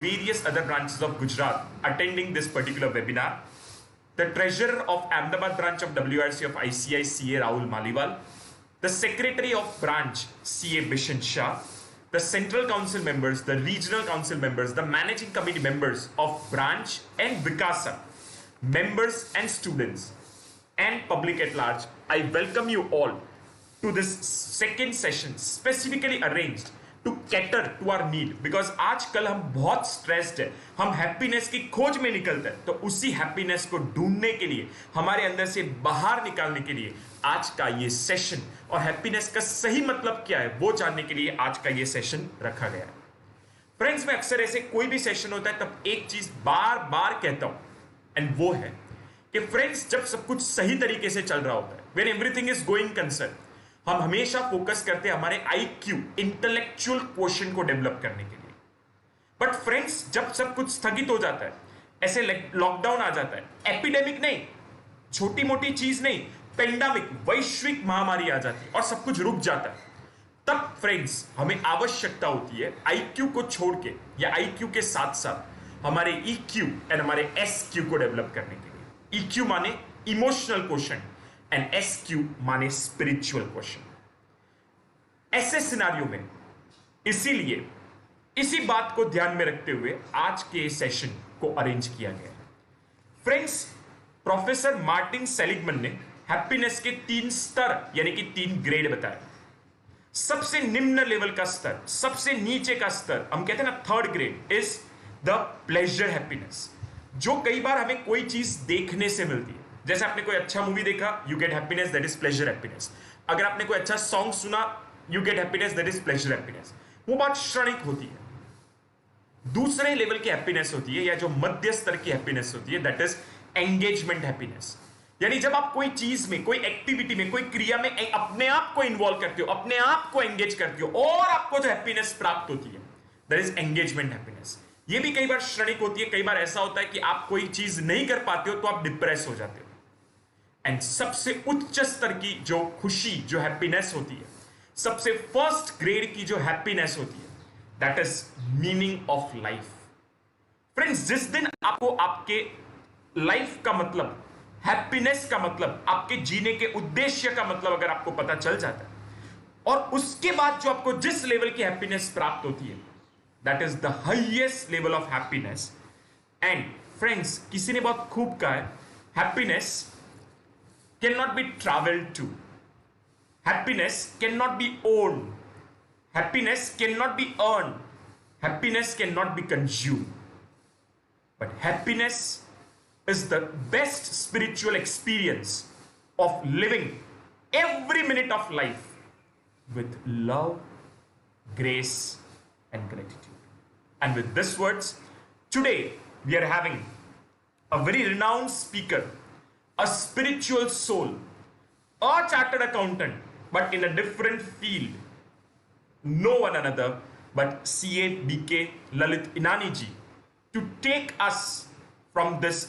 various other branches of Gujarat attending this particular webinar. The treasurer of Ahmedabad branch of WRC of ICI, CA Rahul Maliwal, the secretary of branch, CA Bishan Shah, the central council members, the regional council members, the managing committee members of branch and Vikasa, members and students, and public at large, I welcome you all to this second session specifically arranged to cater to our need, because आजकल हम बहुत stressed है, हम happiness की खोज में निकलते हैं, तो उसी हैप्पीनेस को ढूंढने के लिए, हमारे अंदर से बाहर निकालने के लिए आज का ये सेशन और हैप्पीनेस का सही मतलब क्या है वो जानने के लिए आज का ये सेशन रखा गया है. फ्रेंड्स, मैं अक्सर ऐसे कोई भी सेशन होता है तब एक चीज बार बार कहता हूं, एंड वो है कि फ्रेंड्स, जब सब कुछ सही तरीके से चल रहा होता है, when everything is going concern, हम हमेशा फोकस करते हैं हमारे IQ इंटेलेक्चुअल क्वोशंट को डेवलप करने के लिए. बट फ्रेंड्स, जब सब कुछ स्थगित हो जाता है, ऐसे लॉकडाउन आ जाता है, एपिडेमिक नहीं, छोटी मोटी चीज नहीं, पेंडेमिक, वैश्विक महामारी आ जाती है और सब कुछ रुक जाता है, तब फ्रेंड्स हमें आवश्यकता होती है IQ को छोड़ के या IQ के साथ साथ हमारे EQ एंड हमारे SQ को डेवलप करने के लिए. EQ माने इमोशनल क्वोशंट एंड SQ माने स्पिरिचुअल क्वेश्चन. ऐसे सिनारियों में इसीलिए इसी बात को ध्यान में रखते हुए आज के सेशन को अरेंज किया गया है. फ्रेंड्स, प्रोफेसर मार्टिन सेलिगमन ने हैप्पीनेस के 3 स्तर यानी कि 3 ग्रेड बताए. सबसे निम्न लेवल का स्तर, सबसे नीचे का स्तर, हम कहते हैं ना third grade, is the pleasure happiness, जो कई बार हमें कोई चीज देखने से मिलती है. जैसे आपने कोई अच्छा मूवी देखा, you get happiness, that is pleasure happiness. अगर आपने कोई अच्छा सॉन्ग सुना, you get happiness, that is pleasure happiness. वो बात क्षणिक होती है. दूसरे लेवल की हैप्पीनेस होती है या जो मध्य स्तर की हैप्पीनेस होती है, दैट इज एंगेजमेंट हैप्पीनेस. यानी जब आप कोई चीज में, कोई एक्टिविटी में, कोई क्रिया में अपने आप को इन्वॉल्व करते हो, अपने आप को एंगेज करते हो और आपको जो हैप्पीनेस प्राप्त होती है, दैट इज एंगेजमेंट हैप्पीनेस. ये भी कई बार क्षणिक होती है. कई बार ऐसा होता है कि आप कोई चीज नहीं कर पाते हो तो आप डिप्रेस हो जाते हो. एंड सबसे उच्च स्तर की जो खुशी, जो हैप्पीनेस होती है, सबसे फर्स्ट ग्रेड की जो हैप्पीनेस होती है, that is meaning of life. Friends, जिस दिन आपको आपके लाइफ का मतलब, हैप्पीनेस का मतलब, आपके जीने के उद्देश्य का मतलब अगर आपको पता चल जाता है, और उसके बाद जो आपको जिस लेवल की हैप्पीनेस प्राप्त होती है, that is the highest level of happiness. And friends, किसी ने बहुत खूब कहा है, happiness cannot be traveled to. Happiness cannot be owned. Happiness cannot be earned. Happiness cannot be consumed. But happiness is the best spiritual experience of living every minute of life with love, grace, and gratitude. And with these words, today we are having a very renowned speaker, a spiritual soul, a chartered accountant, but in a different field. No one another but CA BK Lalit Inani ji, to take us from this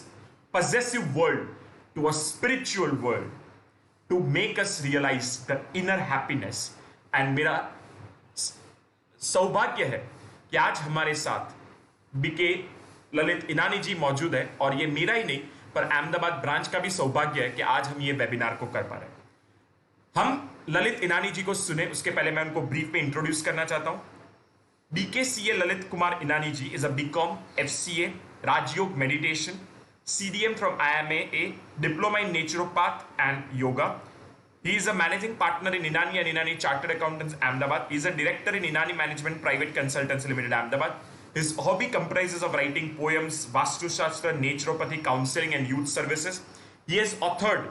possessive world to a spiritual world, to make us realize the inner happiness. And मेरा सौभाग्य है कि आज हमारे साथ BK Lalit Inani जी मौजूद है, और ये मेरा ही नहीं पर अहमदाबाद ब्रांच का भी सौभाग्य है कि आज हम ये वेबिनार को कर पा रहे हैं. हम ललित इनानी जी को सुने उसके पहले मैं उनको ब्रीफ में इंट्रोड्यूस करना चाहता हूं. BK CA Lalit Kumar Inani ji is a BCom FCA Rajyog meditation, CDM from IMA, diploma in naturopath and yoga. He is a managing partner in Inani and Inani Chartered Accountants Ahmedabad. He is a director in Inani Management Private Consultants Limited Ahmedabad. His hobby comprises of writing poems, Vastu Shastra, naturopathy, counseling and youth services. He has authored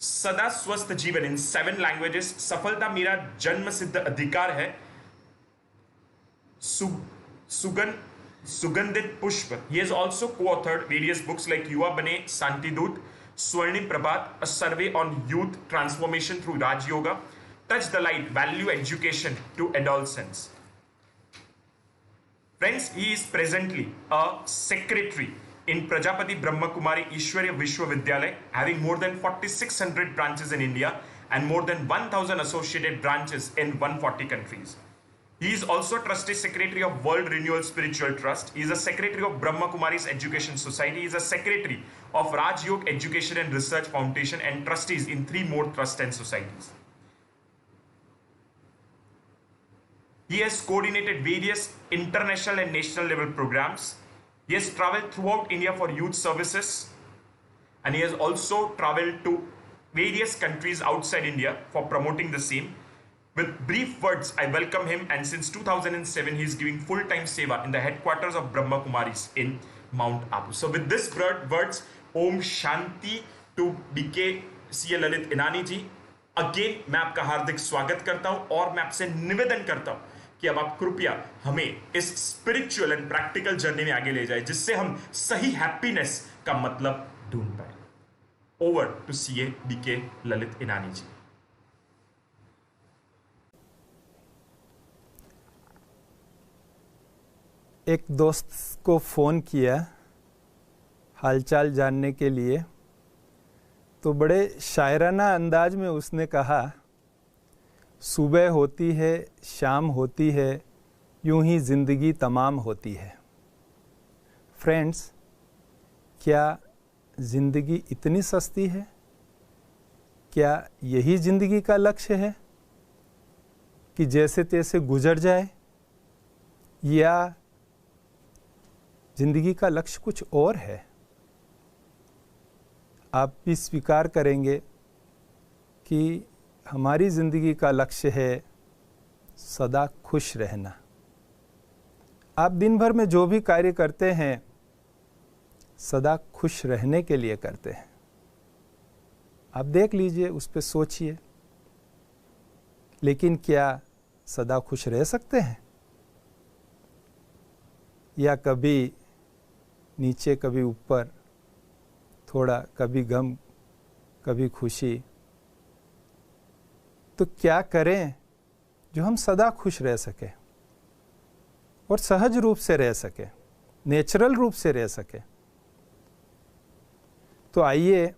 Sada Swasth Jeevan in 7 languages. सफलता मेरा जन्म सिद्ध अधिकार है, Sugandhit Pushp. He has also co-authored various books like Yuva Bane Santidut, Swarnim Prabhat, a survey on youth transformation through Raj Yoga, Touch the Light, Value Education to Adolescents. Friends, he is presently a secretary in Prajapati Brahma Kumari Ishwarya Vishwavidyalaya, having more than 4,600 branches in India and more than 1,000 associated branches in 140 countries. He is also trustee secretary of World Renewal Spiritual Trust. He is a secretary of Brahma Kumaris Education Society. He is a secretary of Raj Yog Education and Research Foundation and trustees in 3 more trusts and societies. He has coordinated various international and national level programs. He has traveled throughout India for youth services, and he has also traveled to various countries outside India for promoting the same. With brief words, I welcome him, and since 2007, he is giving full-time seva in the headquarters of Brahma Kumaris in Mount Abu. So with this words, Om Shanti to DK CA Lalit Inani ji. Again मैं आपका हार्दिक स्वागत करता हूं और मैं आपसे निवेदन करता हूं कि अब आप कृपया हमें इस स्पिरिचुअल एंड प्रैक्टिकल जर्नी में आगे ले जाए, जिससे हम सही हैप्पीनेस का मतलब ढूंढ पाए. Over to CA DK Lalit Inani ji. एक दोस्त को फ़ोन किया हालचाल जानने के लिए, तो बड़े शायराना अंदाज में उसने कहा, सुबह होती है शाम होती है यूं ही ज़िंदगी तमाम होती है. फ्रेंड्स, क्या ज़िंदगी इतनी सस्ती है? क्या यही ज़िंदगी का लक्ष्य है कि जैसे तैसे गुजर जाए, या ज़िंदगी का लक्ष्य कुछ और है? आप भी स्वीकार करेंगे कि हमारी ज़िंदगी का लक्ष्य है सदा खुश रहना. आप दिन भर में जो भी कार्य करते हैं सदा खुश रहने के लिए करते हैं. आप देख लीजिए, उस पर सोचिए. लेकिन क्या सदा खुश रह सकते हैं? या कभी नीचे कभी ऊपर, थोड़ा कभी गम कभी खुशी. तो क्या करें जो हम सदा खुश रह सके और सहज रूप से रह सके, नेचुरल रूप से रह सके? तो आइए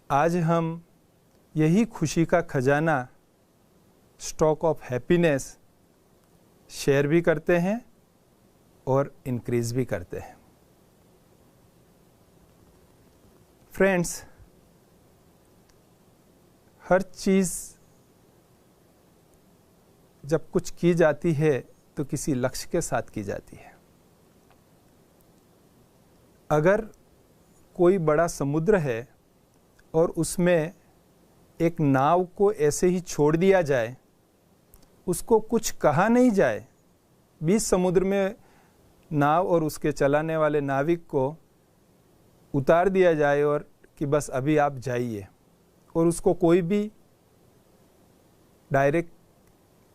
आज हम यही खुशी का खजाना, स्टॉक ऑफ हैप्पीनेस, शेयर भी करते हैं और इंक्रीज भी करते हैं. फ्रेंड्स, हर चीज़ जब कुछ की जाती है तो किसी लक्ष्य के साथ की जाती है. अगर कोई बड़ा समुद्र है और उसमें एक नाव को ऐसे ही छोड़ दिया जाए, उसको कुछ कहा नहीं जाए, बीच समुद्र में नाव और उसके चलाने वाले नाविक को उतार दिया जाए और कि बस अभी आप जाइए, और उसको कोई भी डायरेक्ट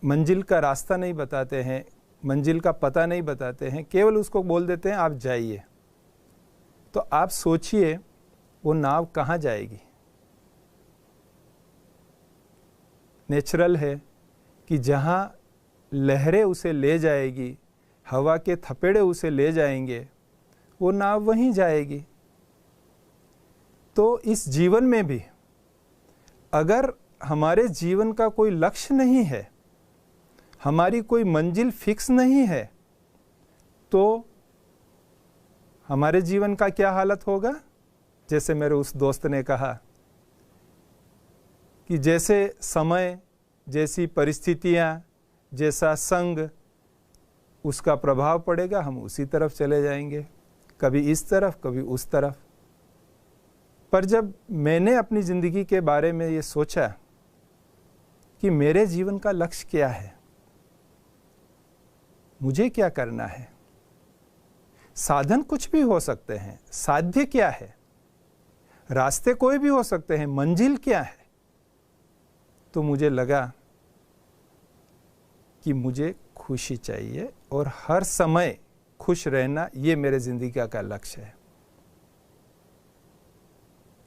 मंजिल का रास्ता नहीं बताते हैं, मंजिल का पता नहीं बताते हैं, केवल उसको बोल देते हैं आप जाइए, तो आप सोचिए वो नाव कहाँ जाएगी? नेचुरल है कि जहाँ लहरें उसे ले जाएगी, हवा के थपेड़े उसे ले जाएंगे, वो नाव वहीं जाएगी. तो इस जीवन में भी अगर हमारे जीवन का कोई लक्ष्य नहीं है, हमारी कोई मंजिल फिक्स नहीं है, तो हमारे जीवन का क्या हालत होगा? जैसे मेरे उस दोस्त ने कहा कि जैसे समय, जैसी परिस्थितियाँ, जैसा संग, उसका प्रभाव पड़ेगा, हम उसी तरफ चले जाएंगे, कभी इस तरफ कभी उस तरफ. पर जब मैंने अपनी ज़िंदगी के बारे में ये सोचा कि मेरे जीवन का लक्ष्य क्या है, मुझे क्या करना है, साधन कुछ भी हो सकते हैं, साध्य क्या है, रास्ते कोई भी हो सकते हैं, मंजिल क्या है, तो मुझे लगा कि मुझे खुशी चाहिए और हर समय खुश रहना, ये मेरे ज़िंदगी का लक्ष्य है.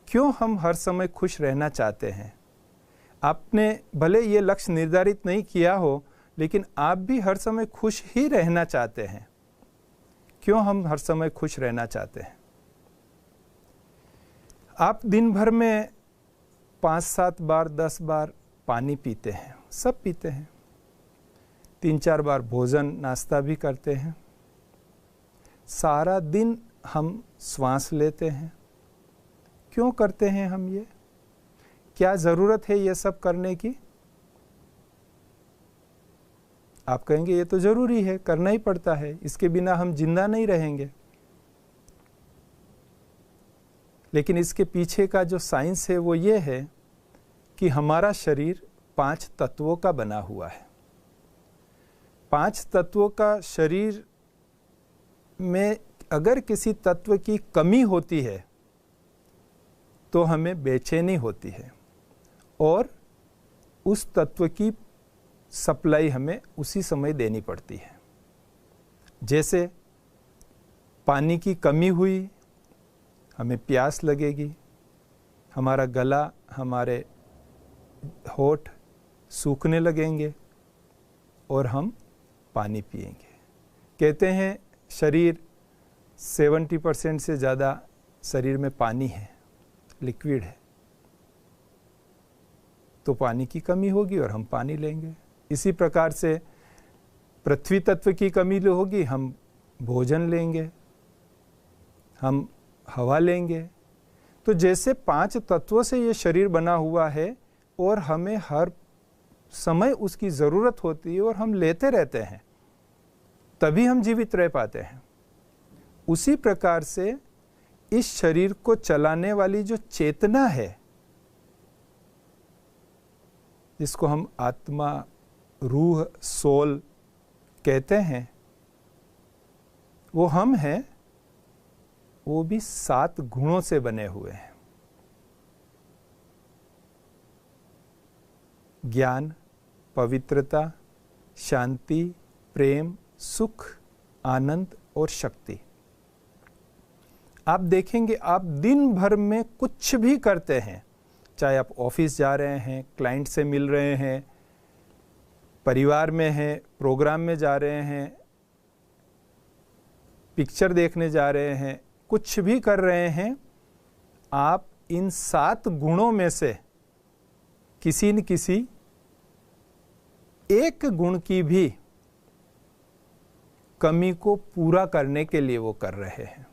क्यों हम हर समय खुश रहना चाहते हैं? आपने भले ये लक्ष्य निर्धारित नहीं किया हो, लेकिन आप भी हर समय खुश ही रहना चाहते हैं. क्यों हम हर समय खुश रहना चाहते हैं? आप दिन भर में 5-7 बार 10 बार पानी पीते हैं, सब पीते हैं. 3-4 बार भोजन नाश्ता भी करते हैं, सारा दिन हम श्वास लेते हैं। क्यों करते हैं हम ये? क्या ज़रूरत है ये सब करने की? आप कहेंगे ये तो ज़रूरी है, करना ही पड़ता है, इसके बिना हम जिंदा नहीं रहेंगे। लेकिन इसके पीछे का जो साइंस है वो ये है कि हमारा शरीर 5 तत्वों का बना हुआ है। 5 तत्वों का शरीर में अगर किसी तत्व की कमी होती है तो हमें बेचैनी होती है और उस तत्व की सप्लाई हमें उसी समय देनी पड़ती है। जैसे पानी की कमी हुई, हमें प्यास लगेगी, हमारा गला, हमारे होठ सूखने लगेंगे और हम पानी पिएंगे। कहते हैं शरीर 70% से ज़्यादा शरीर में पानी है, लिक्विड है, तो पानी की कमी होगी और हम पानी लेंगे। इसी प्रकार से पृथ्वी तत्व की कमी होगी, हम भोजन लेंगे, हम हवा लेंगे। तो जैसे 5 तत्वों से ये शरीर बना हुआ है और हमें हर समय उसकी ज़रूरत होती है और हम लेते रहते हैं, तभी हम जीवित रह पाते हैं। उसी प्रकार से इस शरीर को चलाने वाली जो चेतना है, जिसको हम आत्मा, रूह, सोल कहते हैं, वो हम हैं, वो भी 7 गुणों से बने हुए हैं। ज्ञान, पवित्रता, शांति, प्रेम, सुख, आनंद और शक्ति। आप देखेंगे, आप दिन भर में कुछ भी करते हैं, चाहे आप ऑफिस जा रहे हैं, क्लाइंट से मिल रहे हैं, परिवार में हैं, प्रोग्राम में जा रहे हैं, पिक्चर देखने जा रहे हैं, कुछ भी कर रहे हैं, आप इन 7 गुणों में से किसी न किसी एक गुण की भी कमी को पूरा करने के लिए वो कर रहे हैं।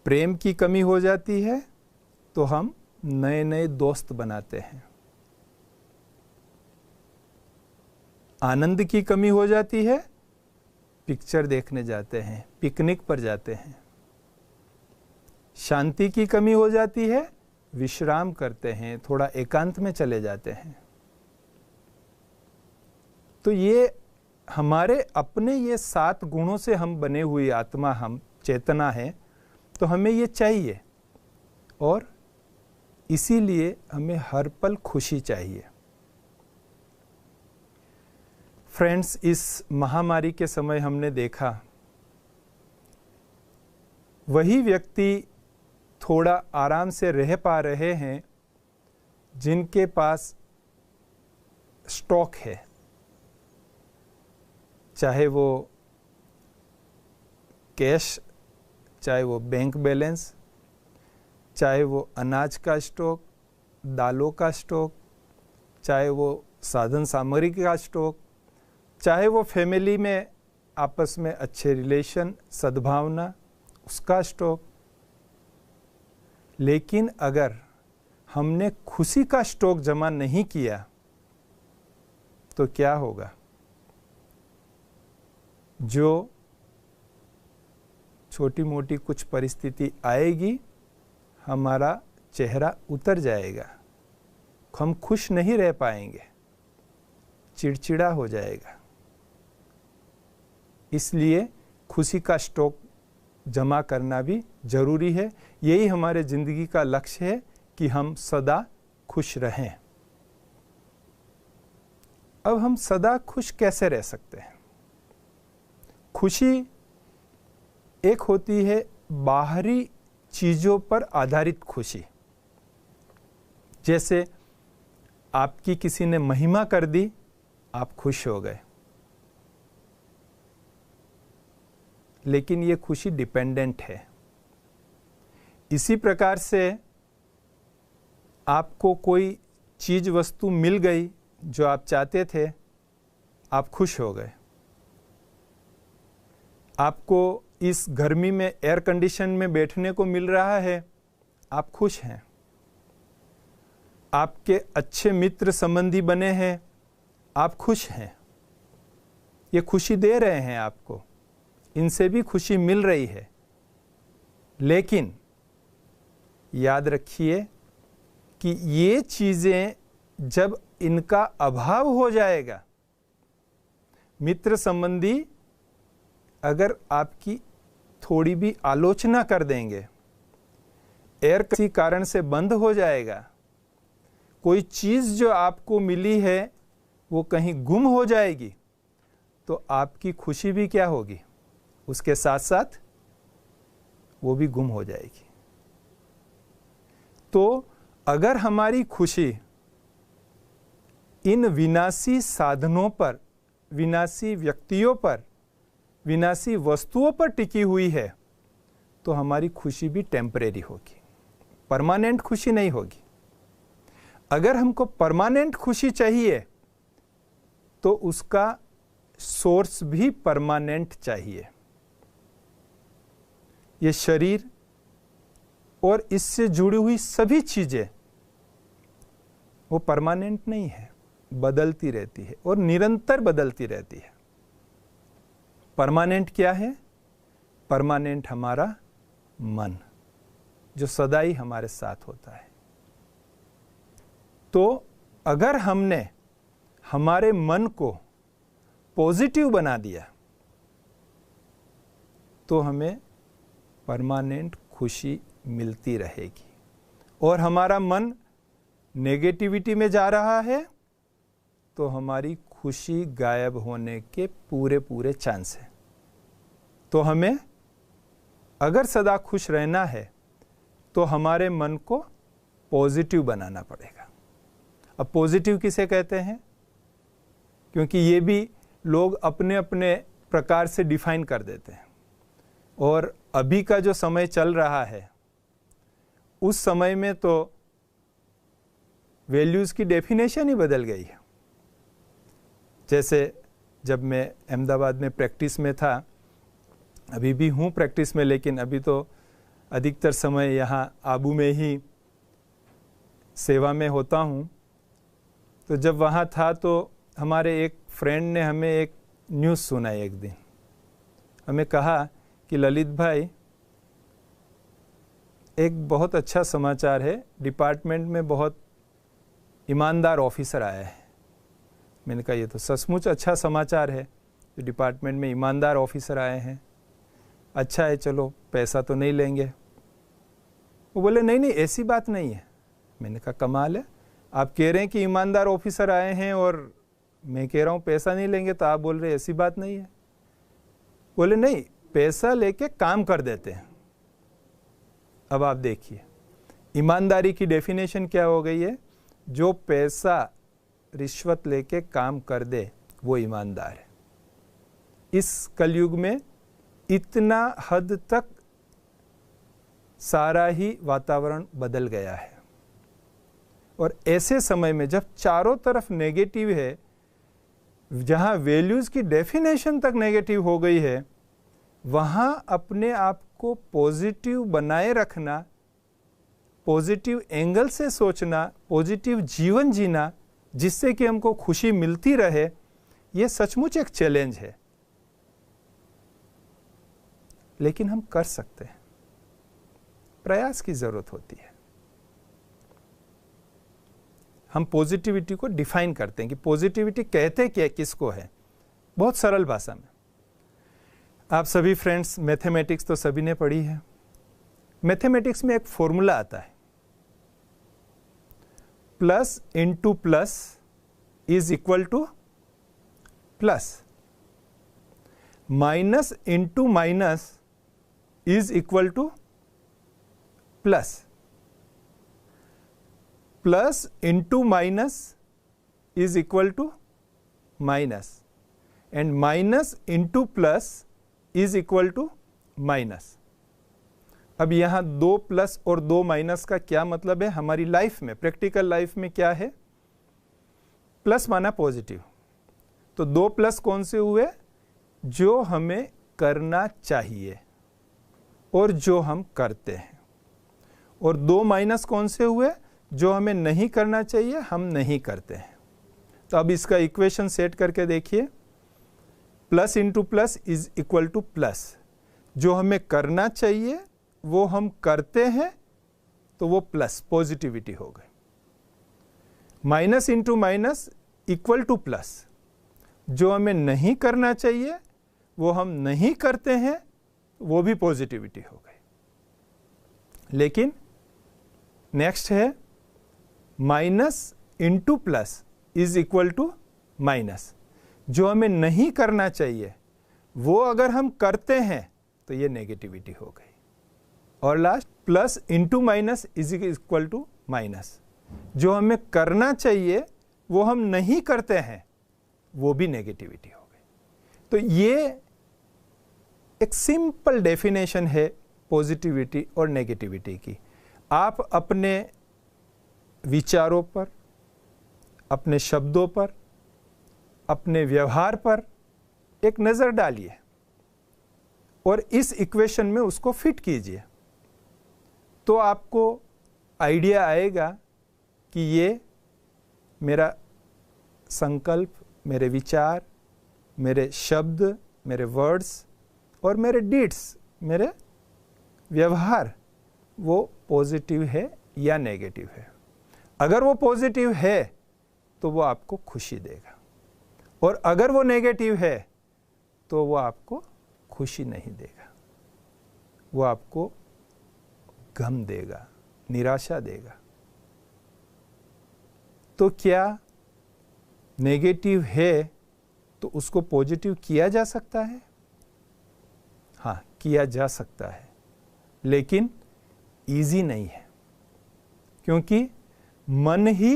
प्रेम की कमी हो जाती है तो हम नए नए दोस्त बनाते हैं। आनंद की कमी हो जाती है, पिक्चर देखने जाते हैं, पिकनिक पर जाते हैं। शांति की कमी हो जाती है, विश्राम करते हैं, थोड़ा एकांत में चले जाते हैं। तो ये हमारे अपने ये 7 गुणों से हम बने हुई आत्मा, हम चेतना है, तो हमें ये चाहिए और इसीलिए हमें हर पल खुशी चाहिए। फ्रेंड्स, इस महामारी के समय हमने देखा वही व्यक्ति थोड़ा आराम से रह पा रहे हैं जिनके पास स्टॉक है, चाहे वो कैश, चाहे वो बैंक बैलेंस, चाहे वो अनाज का स्टॉक, दालों का स्टॉक, चाहे वो साधन सामग्री का स्टॉक, चाहे वो फैमिली में आपस में अच्छे रिलेशन, सद्भावना, उसका स्टॉक। लेकिन अगर हमने खुशी का स्टॉक जमा नहीं किया तो क्या होगा? जो छोटी मोटी कुछ परिस्थिति आएगी, हमारा चेहरा उतर जाएगा, हम खुश नहीं रह पाएंगे, चिड़चिड़ा हो जाएगा। इसलिए खुशी का स्टॉक जमा करना भी जरूरी है। यही हमारे जिंदगी का लक्ष्य है कि हम सदा खुश रहें। अब हम सदा खुश कैसे रह सकते हैं? खुशी एक होती है बाहरी चीजों पर आधारित खुशी। जैसे आपकी किसी ने महिमा कर दी, आप खुश हो गए, लेकिन ये खुशी डिपेंडेंट है। इसी प्रकार से आपको कोई चीज वस्तु मिल गई जो आप चाहते थे, आप खुश हो गए। आपको इस गर्मी में एयर कंडीशन में बैठने को मिल रहा है, आप खुश हैं। आपके अच्छे मित्र संबंधी बने हैं, आप खुश हैं। ये खुशी दे रहे हैं आपको, इनसे भी खुशी मिल रही है। लेकिन याद रखिए कि ये चीज़ें जब इनका अभाव हो जाएगा, मित्र संबंधी अगर आपकी थोड़ी भी आलोचना कर देंगे, एयर किसी कारण से बंद हो जाएगा, कोई चीज़ जो आपको मिली है वो कहीं गुम हो जाएगी, तो आपकी खुशी भी क्या होगी, उसके साथ साथ वो भी गुम हो जाएगी। तो अगर हमारी खुशी इन विनाशी साधनों पर, विनाशी व्यक्तियों पर, विनाशी वस्तुओं पर टिकी हुई है, तो हमारी खुशी भी टेम्परेरी होगी, परमानेंट खुशी नहीं होगी। अगर हमको परमानेंट खुशी चाहिए तो उसका सोर्स भी परमानेंट चाहिए। ये शरीर और इससे जुड़ी हुई सभी चीजें वो परमानेंट नहीं है, बदलती रहती है और निरंतर बदलती रहती है। परमानेंट क्या है? परमानेंट हमारा मन, जो सदा ही हमारे साथ होता है। तो अगर हमने हमारे मन को पॉजिटिव बना दिया तो हमें परमानेंट खुशी मिलती रहेगी। और हमारा मन नेगेटिविटी में जा रहा है तो हमारी खुशी गायब होने के पूरे पूरे चांस है। तो हमें अगर सदा खुश रहना है तो हमारे मन को पॉजिटिव बनाना पड़ेगा। अब पॉजिटिव किसे कहते हैं? क्योंकि ये भी लोग अपने अपने प्रकार से डिफाइन कर देते हैं, और अभी का जो समय चल रहा है उस समय में तो वैल्यूज़ की डेफिनेशन ही बदल गई है। जैसे जब मैं अहमदाबाद में प्रैक्टिस में था, अभी भी हूँ प्रैक्टिस में, लेकिन अभी तो अधिकतर समय यहाँ आबू में ही सेवा में होता हूँ। तो जब वहाँ था तो हमारे एक फ्रेंड ने हमें एक न्यूज़ सुनाई। एक दिन हमें कहा कि ललित भाई, एक बहुत अच्छा समाचार है, डिपार्टमेंट में बहुत ईमानदार ऑफिसर आया है। मैंने कहा ये तो सचमुच अच्छा समाचार है, जो डिपार्टमेंट में ईमानदार ऑफिसर आए हैं, अच्छा है, चलो पैसा तो नहीं लेंगे। वो बोले नहीं नहीं ऐसी बात नहीं है। मैंने कहा कमाल है, आप कह रहे हैं कि ईमानदार ऑफिसर आए हैं और मैं कह रहा हूँ पैसा नहीं लेंगे, तो आप बोल रहे ऐसी बात नहीं है। बोले नहीं, पैसा लेके काम कर देते हैं। अब आप देखिए ईमानदारी की डेफिनेशन क्या हो गई है? जो पैसा रिश्वत लेके काम कर दे वो ईमानदार है। इस कलयुग में इतना हद तक सारा ही वातावरण बदल गया है, और ऐसे समय में जब चारों तरफ नेगेटिव है, जहां वैल्यूज की डेफिनेशन तक नेगेटिव हो गई है, वहां अपने आप को पॉजिटिव बनाए रखना, पॉजिटिव एंगल से सोचना, पॉजिटिव जीवन जीना जिससे कि हमको खुशी मिलती रहे, यह सचमुच एक चैलेंज है। लेकिन हम कर सकते हैं, प्रयास की जरूरत होती है। हम पॉजिटिविटी को डिफाइन करते हैं कि पॉजिटिविटी कहते क्या, किसको है, बहुत सरल भाषा में। आप सभी फ्रेंड्स मैथमेटिक्स तो सभी ने पढ़ी है। मैथमेटिक्स में एक फॉर्मूला आता है, plus into plus is equal to plus, minus into minus is equal to plus, plus into minus is equal to minus, and minus into plus is equal to minus. अब यहाँ 2 plus और 2 minus का क्या मतलब है हमारी life में, practical life में क्या है? प्लस माना पॉजिटिव, तो 2 प्लस कौन से हुए? जो हमें करना चाहिए और जो हम करते हैं। और 2 माइनस कौन से हुए? जो हमें नहीं करना चाहिए, हम नहीं करते हैं। तो अब इसका इक्वेशन सेट करके देखिए, plus into plus is equal to plus. जो हमें करना चाहिए वो हम करते हैं, तो वो प्लस, पॉजिटिविटी हो गई। Minus into minus equal to plus. जो हमें नहीं करना चाहिए वो हम नहीं करते हैं, वो भी पॉजिटिविटी हो गई। लेकिन नेक्स्ट है minus into plus is equal to minus. जो हमें नहीं करना चाहिए वो अगर हम करते हैं तो ये नेगेटिविटी हो गई। और last plus into minus is equal to minus. जो हमें करना चाहिए वो हम नहीं करते हैं, वो भी नेगेटिविटी हो गई। तो ये एक सिंपल डेफिनेशन है पॉजिटिविटी और नेगेटिविटी की। आप अपने विचारों पर, अपने शब्दों पर, अपने व्यवहार पर एक नज़र डालिए और इस इक्वेशन में उसको फिट कीजिए, तो आपको आइडिया आएगा कि ये मेरा संकल्प, मेरे विचार, मेरे शब्द, मेरे वर्ड्स और मेरे डीड्स, मेरे व्यवहार, वो पॉजिटिव है या नेगेटिव है। अगर वो पॉजिटिव है तो वो आपको खुशी देगा, और अगर वो नेगेटिव है तो वो आपको खुशी नहीं देगा, वो आपको गम देगा, निराशा देगा। तो क्या नेगेटिव है तो उसको पॉजिटिव किया जा सकता है? हाँ, किया जा सकता है, लेकिन इजी नहीं है, क्योंकि मन ही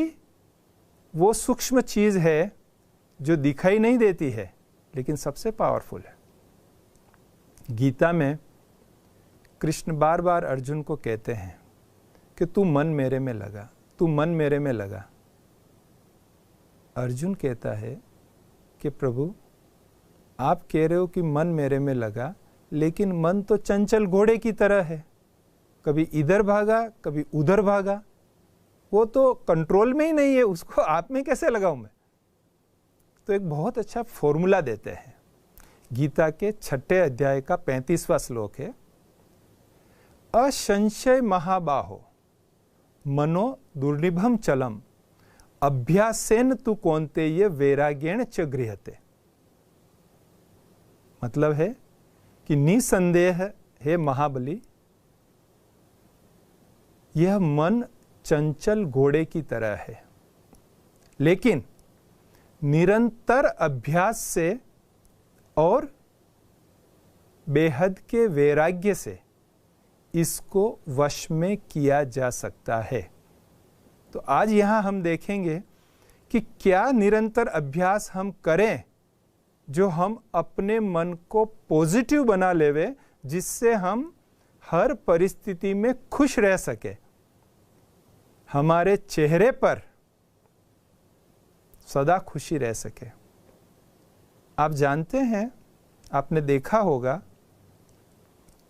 वो सूक्ष्म चीज है जो दिखाई नहीं देती है लेकिन सबसे पावरफुल है। गीता में कृष्ण बार बार अर्जुन को कहते हैं कि तू मन मेरे में लगा, तू मन मेरे में लगा। अर्जुन कहता है कि प्रभु, आप कह रहे हो कि मन मेरे में लगा, लेकिन मन तो चंचल घोड़े की तरह है, कभी इधर भागा कभी उधर भागा, वो तो कंट्रोल में ही नहीं है, उसको आप में कैसे लगाऊं मैं? तो एक बहुत अच्छा फॉर्मूला देते हैं। गीता के 6 अध्याय का 35वां श्लोक है, असंशय महाबाहो मनो दुर्निभम चलम अभ्यासेन तु कौन्तेय वैराग्येण च गृह्यते। मतलब है कि निसंदेह है महाबली, यह मन चंचल घोड़े की तरह है, लेकिन निरंतर अभ्यास से और बेहद के वैराग्य से इसको वश में किया जा सकता है। तो आज यहां हम देखेंगे कि क्या निरंतर अभ्यास हम करें जो हम अपने मन को पॉजिटिव बना लेवे, जिससे हम हर परिस्थिति में खुश रह सके, हमारे चेहरे पर सदा खुशी रह सके। आप जानते हैं, आपने देखा होगा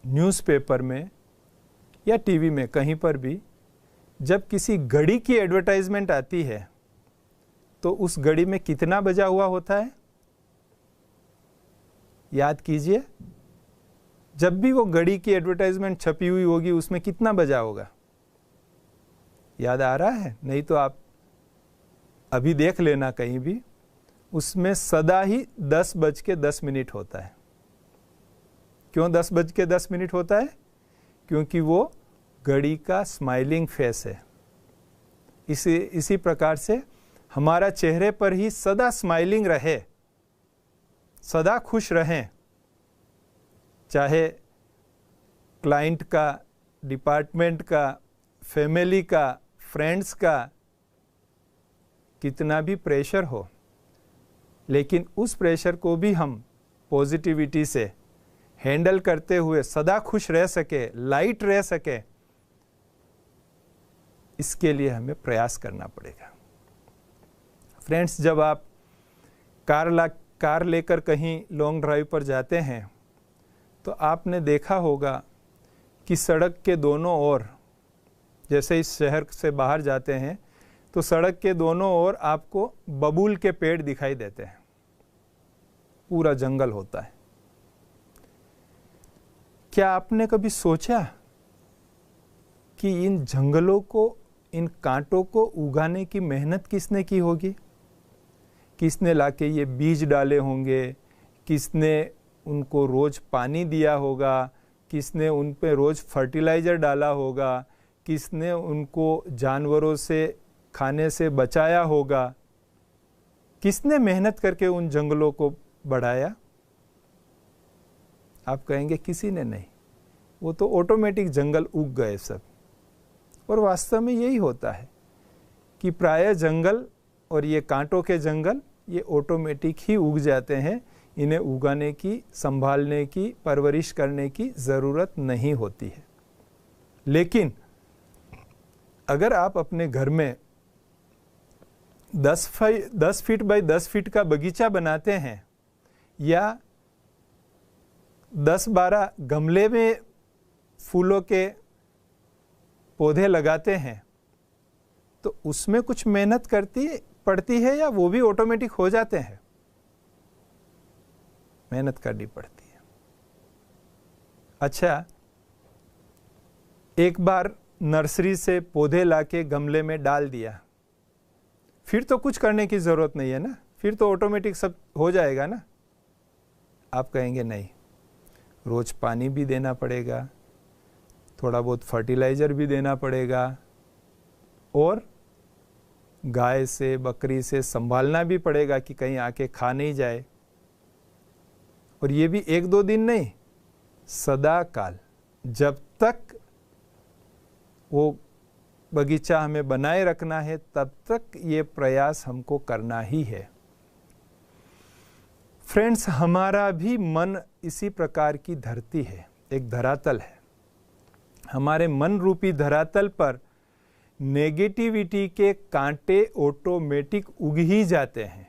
न्यूज़पेपर में या टीवी में, कहीं पर भी जब किसी घड़ी की एडवर्टाइजमेंट आती है तो उस घड़ी में कितना बजा हुआ होता है? याद कीजिए, जब भी वो घड़ी की एडवर्टाइजमेंट छपी हुई होगी उसमें कितना बजा होगा? याद आ रहा है? नहीं तो आप अभी देख लेना कहीं भी, उसमें सदा ही 10:10 होता है। क्यों 10:10 होता है? क्योंकि वो घड़ी का स्माइलिंग फेस है। इसी प्रकार से हमारा चेहरे पर ही सदा स्माइलिंग रहे, सदा खुश रहें, चाहे क्लाइंट का, डिपार्टमेंट का, फैमिली का, फ्रेंड्स का कितना भी प्रेशर हो, लेकिन उस प्रेशर को भी हम पॉजिटिविटी से हैंडल करते हुए सदा खुश रह सके, लाइट रह सके, इसके लिए हमें प्रयास करना पड़ेगा। फ्रेंड्स, जब आप कार लेकर कहीं लॉन्ग ड्राइव पर जाते हैं तो आपने देखा होगा कि सड़क के दोनों ओर, जैसे इस शहर से बाहर जाते हैं तो सड़क के दोनों ओर आपको बबूल के पेड़ दिखाई देते हैं, पूरा जंगल होता है। क्या आपने कभी सोचा कि इन जंगलों को, इन कांटों को उगाने की मेहनत किसने की होगी? किसने लाके ये बीज डाले होंगे, किसने उनको रोज पानी दिया होगा, किसने उन पे रोज फर्टिलाइजर डाला होगा, किसने उनको जानवरों से खाने से बचाया होगा, किसने मेहनत करके उन जंगलों को बढ़ाया? आप कहेंगे किसी ने नहीं, वो तो ऑटोमेटिक जंगल उग गए सब। और वास्तव में यही होता है कि प्रायः जंगल और ये कांटों के जंगल ये ऑटोमेटिक ही उग जाते हैं, इन्हें उगाने की, संभालने की, परवरिश करने की ज़रूरत नहीं होती है। लेकिन अगर आप अपने घर में 10 फीट बाय 10 फीट का बगीचा बनाते हैं या 10-12 गमले में फूलों के पौधे लगाते हैं तो उसमें कुछ मेहनत पड़ती है या वो भी ऑटोमेटिक हो जाते हैं? मेहनत करनी पड़ती है। अच्छा, एक बार नर्सरी से पौधे लाके गमले में डाल दिया, फिर तो कुछ करने की जरूरत नहीं है ना, फिर तो ऑटोमेटिक सब हो जाएगा ना? आप कहेंगे नहीं, रोज पानी भी देना पड़ेगा, थोड़ा बहुत फर्टिलाइजर भी देना पड़ेगा और गाय से, बकरी से संभालना भी पड़ेगा कि कहीं आके खा नहीं जाए। और ये भी 1-2 दिन नहीं, सदा काल, जब तक वो बगीचा हमें बनाए रखना है तब तक ये प्रयास हमको करना ही है। फ्रेंड्स, हमारा भी मन इसी प्रकार की धरती है, एक धरातल है। हमारे मन रूपी धरातल पर नेगेटिविटी के कांटे ऑटोमेटिक उग ही जाते हैं।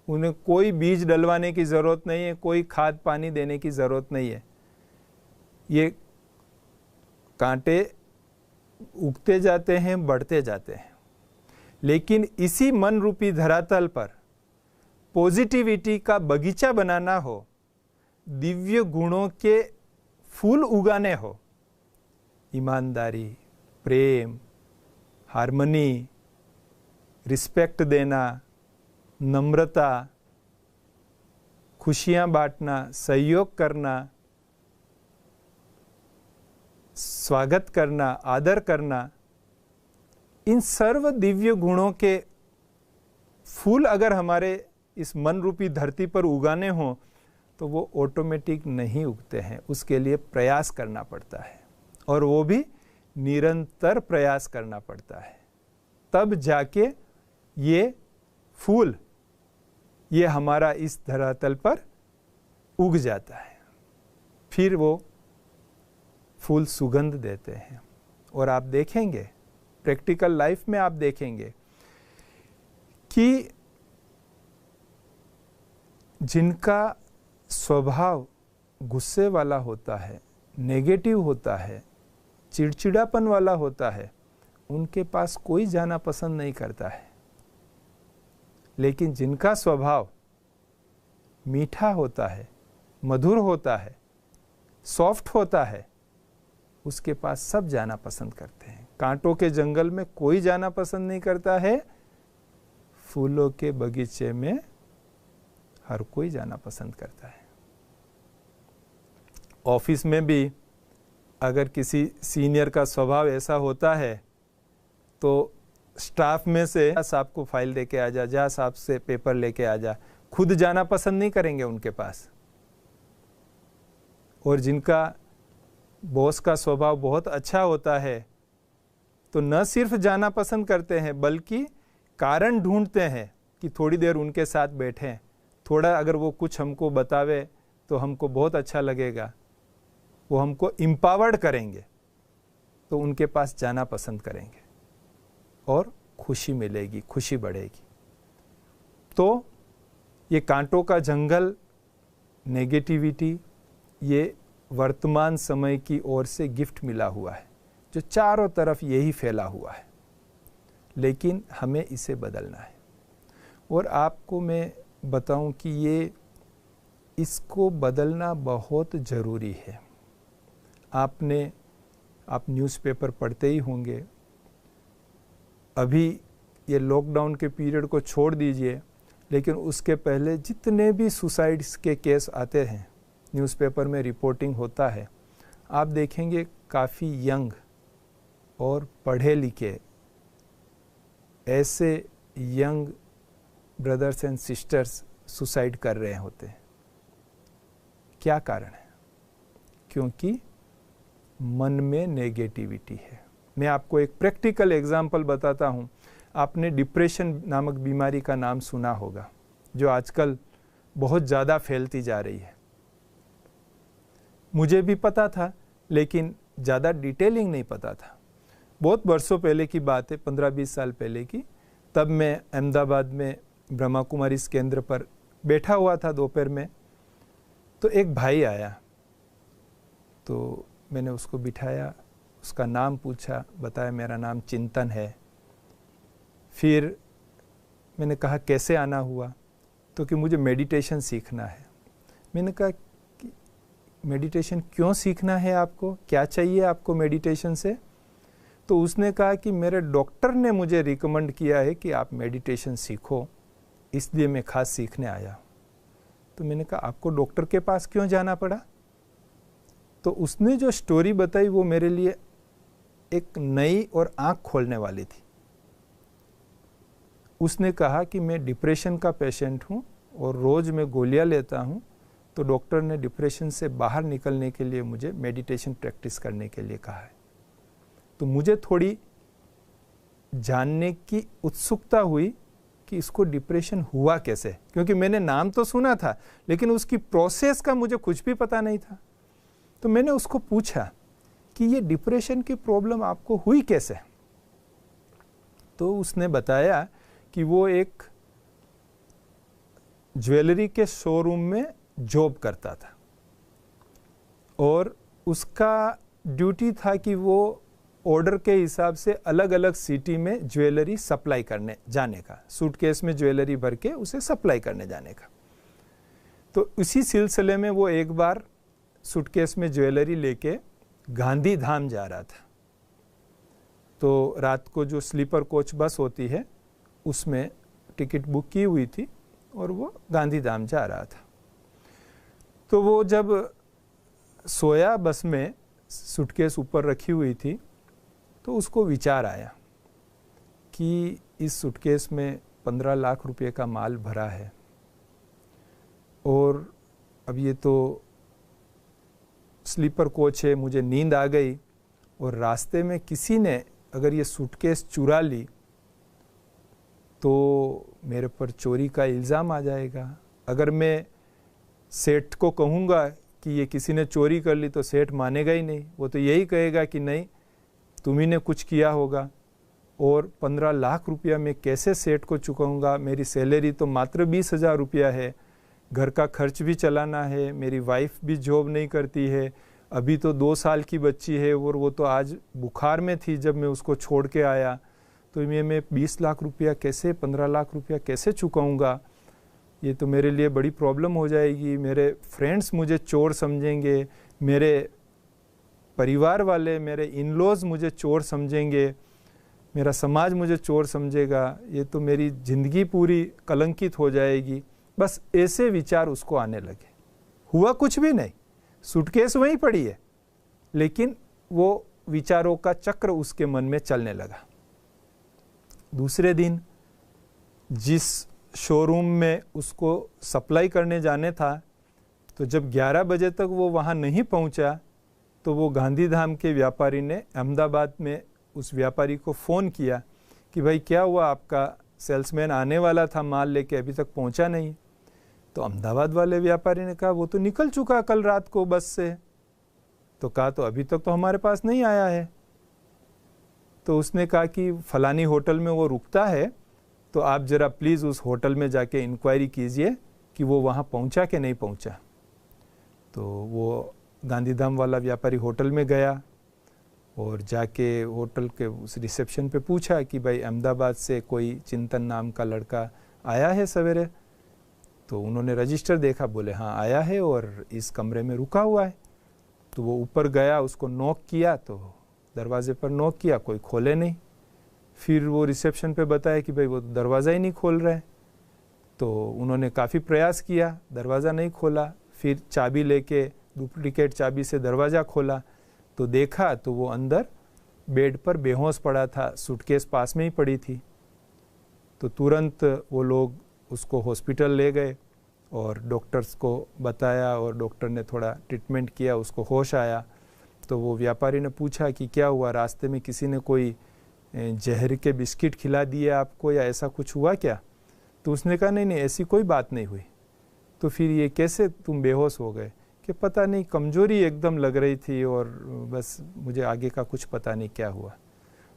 उन्हें कोई बीज डलवाने की ज़रूरत नहीं है, कोई खाद पानी देने की ज़रूरत नहीं है। ये कांटे उगते जाते हैं, बढ़ते जाते हैं। लेकिन इसी मन रूपी धरातल पर पॉजिटिविटी का बगीचा बनाना हो, दिव्य गुणों के फूल उगाने हो, ईमानदारी, प्रेम, हार्मनी, रिस्पेक्ट देना, नम्रता, खुशियां बांटना, सहयोग करना, स्वागत करना, आदर करना, इन सर्व दिव्य गुणों के फूल अगर हमारे इस मन रूपी धरती पर उगाने हों तो वो ऑटोमेटिक नहीं उगते हैं। उसके लिए प्रयास करना पड़ता है और वो भी निरंतर प्रयास करना पड़ता है। तब जाके ये फूल, ये हमारा इस धरातल पर उग जाता है। फिर वो फूल सुगंध देते हैं। और आप देखेंगे, प्रैक्टिकल लाइफ में आप देखेंगे कि जिनका स्वभाव गुस्से वाला होता है, नेगेटिव होता है, चिड़चिड़ापन वाला होता है, उनके पास कोई जाना पसंद नहीं करता है। लेकिन जिनका स्वभाव मीठा होता है, मधुर होता है, सॉफ्ट होता है, उसके पास सब जाना पसंद करते हैं। कांटों के जंगल में कोई जाना पसंद नहीं करता है, फूलों के बगीचे में हर कोई जाना पसंद करता है। ऑफिस में भी अगर किसी सीनियर का स्वभाव ऐसा होता है तो स्टाफ में से साहब को फाइल दे के आ जा, साहब से पेपर लेके आ जा, खुद जाना पसंद नहीं करेंगे उनके पास। और जिनका बॉस का स्वभाव बहुत अच्छा होता है तो न सिर्फ जाना पसंद करते हैं बल्कि कारण ढूंढते हैं कि थोड़ी देर उनके साथ बैठें, थोड़ा अगर वो कुछ हमको बतावे तो हमको बहुत अच्छा लगेगा, वो हमको एम्पावर्ड करेंगे, तो उनके पास जाना पसंद करेंगे और खुशी मिलेगी, खुशी बढ़ेगी। तो ये कांटों का जंगल, नेगेटिविटी, ये वर्तमान समय की ओर से गिफ्ट मिला हुआ है, जो चारों तरफ यही फैला हुआ है, लेकिन हमें इसे बदलना है। और आपको मैं बताऊं कि इसको बदलना बहुत ज़रूरी है। आप न्यूज़पेपर पढ़ते ही होंगे। अभी ये लॉकडाउन के पीरियड को छोड़ दीजिए, लेकिन उसके पहले जितने भी सुसाइड्स के केस आते हैं, न्यूज़पेपर में रिपोर्टिंग होता है, आप देखेंगे काफ़ी यंग और पढ़े लिखे ऐसे young brothers and sisters suicide कर रहे होते हैं। क्या कारण है? क्योंकि मन में नेगेटिविटी है। मैं आपको एक प्रैक्टिकल एग्जाम्पल बताता हूँ। आपने डिप्रेशन नामक बीमारी का नाम सुना होगा, जो आजकल बहुत ज़्यादा फैलती जा रही है। मुझे भी पता था, लेकिन ज़्यादा डिटेलिंग नहीं पता था। बहुत वर्षों पहले की बात है, 15-20 साल पहले की। तब मैं अहमदाबाद में ब्रह्मा कुमारी केंद्र पर बैठा हुआ था दोपहर में। तो एक भाई आया, तो मैंने उसको बिठाया, उसका नाम पूछा, बताया मेरा नाम चिंतन है। फिर मैंने कहा कैसे आना हुआ? तो कि मुझे मेडिटेशन सीखना है। मैंने कहा कि मेडिटेशन क्यों सीखना है आपको, क्या चाहिए आपको मेडिटेशन से? तो उसने कहा कि मेरे डॉक्टर ने मुझे रिकमेंड किया है कि आप मेडिटेशन सीखो, इसलिए मैं खास सीखने आया। तो मैंने कहा आपको डॉक्टर के पास क्यों जाना पड़ा? तो उसने जो स्टोरी बताई वो मेरे लिए एक नई और आंख खोलने वाली थी। उसने कहा कि मैं डिप्रेशन का पेशेंट हूँ और रोज़ मैं गोलियां लेता हूँ, तो डॉक्टर ने डिप्रेशन से बाहर निकलने के लिए मुझे मेडिटेशन प्रैक्टिस करने के लिए कहा है। तो मुझे थोड़ी जानने की उत्सुकता हुई कि इसको डिप्रेशन हुआ कैसे, क्योंकि मैंने नाम तो सुना था, लेकिन उसकी प्रोसेस का मुझे कुछ भी पता नहीं था। तो मैंने उसको पूछा कि ये डिप्रेशन की प्रॉब्लम आपको हुई कैसे? तो उसने बताया कि वो एक ज्वेलरी के शोरूम में जॉब करता था और उसका ड्यूटी था कि वो ऑर्डर के हिसाब से अलग अलग सिटी में ज्वेलरी सप्लाई करने जाने का, सूटकेस में ज्वेलरी भर के उसे सप्लाई करने जाने का। तो इसी सिलसिले में वो एक बार सूटकेस में ज्वेलरी लेके गांधी धाम जा रहा था। तो रात को जो स्लीपर कोच बस होती है उसमें टिकट बुक की हुई थी और वो गांधी धाम जा रहा था। तो वो जब सोया बस में, सूटकेस ऊपर रखी हुई थी, तो उसको विचार आया कि इस सूटकेस में 15 लाख रुपए का माल भरा है और अब ये तो स्लीपर कोच है, मुझे नींद आ गई और रास्ते में किसी ने अगर ये सूटकेस चुरा ली तो मेरे पर चोरी का इल्ज़ाम आ जाएगा। अगर मैं सेठ को कहूँगा कि ये किसी ने चोरी कर ली तो सेठ मानेगा ही नहीं, वो तो यही कहेगा कि नहीं तुम्ही ने कुछ किया होगा। और 15 लाख रुपया मैं कैसे सेठ को चुकाऊँगा? मेरी सैलरी तो मात्र 20,000 रुपया है, घर का खर्च भी चलाना है, मेरी वाइफ भी जॉब नहीं करती है, अभी तो 2 साल की बच्ची है और वो तो आज बुखार में थी जब मैं उसको छोड़ के आया। तो मैं 20 लाख रुपया कैसे, 15 लाख रुपया कैसे चुकाऊँगा? ये तो मेरे लिए बड़ी प्रॉब्लम हो जाएगी। मेरे फ्रेंड्स मुझे चोर समझेंगे, मेरे परिवार वाले, मेरे इन लॉज मुझे चोर समझेंगे, मेरा समाज मुझे चोर समझेगा, ये तो मेरी ज़िंदगी पूरी कलंकित हो जाएगी। बस ऐसे विचार उसको आने लगे। हुआ कुछ भी नहीं, सूटकेस वहीं पड़ी है, लेकिन वो विचारों का चक्र उसके मन में चलने लगा। दूसरे दिन जिस शोरूम में उसको सप्लाई करने जाने था, तो जब 11 बजे तक वो वहाँ नहीं पहुँचा तो वो गांधीधाम के व्यापारी ने अहमदाबाद में उस व्यापारी को फ़ोन किया कि भाई क्या हुआ, आपका सेल्समैन आने वाला था माल लेके, अभी तक पहुँचा नहीं। तो अहमदाबाद वाले व्यापारी ने कहा वो तो निकल चुका कल रात को बस से। तो कहा तो अभी तक तो हमारे पास नहीं आया है। तो उसने कहा कि फलानी होटल में वो रुकता है, तो आप ज़रा प्लीज़ उस होटल में जाके इंक्वायरी कीजिए कि वो वहाँ पहुँचा कि नहीं पहुँचा। तो वो गांधीधाम वाला व्यापारी होटल में गया और जाके होटल के उस रिसेप्शन पे पूछा कि भाई अहमदाबाद से कोई चिंतन नाम का लड़का आया है सवेरे। तो उन्होंने रजिस्टर देखा, बोले हाँ आया है और इस कमरे में रुका हुआ है। तो वो ऊपर गया, उसको नॉक किया, तो दरवाजे पर नॉक किया, कोई खोले नहीं। फिर वो रिसेप्शन पे बताया कि भाई वो दरवाज़ा ही नहीं खोल रहे। तो उन्होंने काफ़ी प्रयास किया, दरवाज़ा नहीं खोला। फिर चाबी लेके डुप्लीकेट चाबी से दरवाज़ा खोला तो देखा तो वो अंदर बेड पर बेहोश पड़ा था, सूटकेस पास में ही पड़ी थी। तो तुरंत वो लोग उसको हॉस्पिटल ले गए और डॉक्टर्स को बताया और डॉक्टर ने थोड़ा ट्रीटमेंट किया, उसको होश आया। तो वो व्यापारी ने पूछा कि क्या हुआ, रास्ते में किसी ने कोई जहर के बिस्किट खिला दिए आपको या ऐसा कुछ हुआ क्या? तो उसने कहा नहीं ऐसी कोई बात नहीं हुई। तो फिर ये कैसे तुम बेहोश हो गए? कि पता नहीं, कमजोरी एकदम लग रही थी और बस मुझे आगे का कुछ पता नहीं क्या हुआ।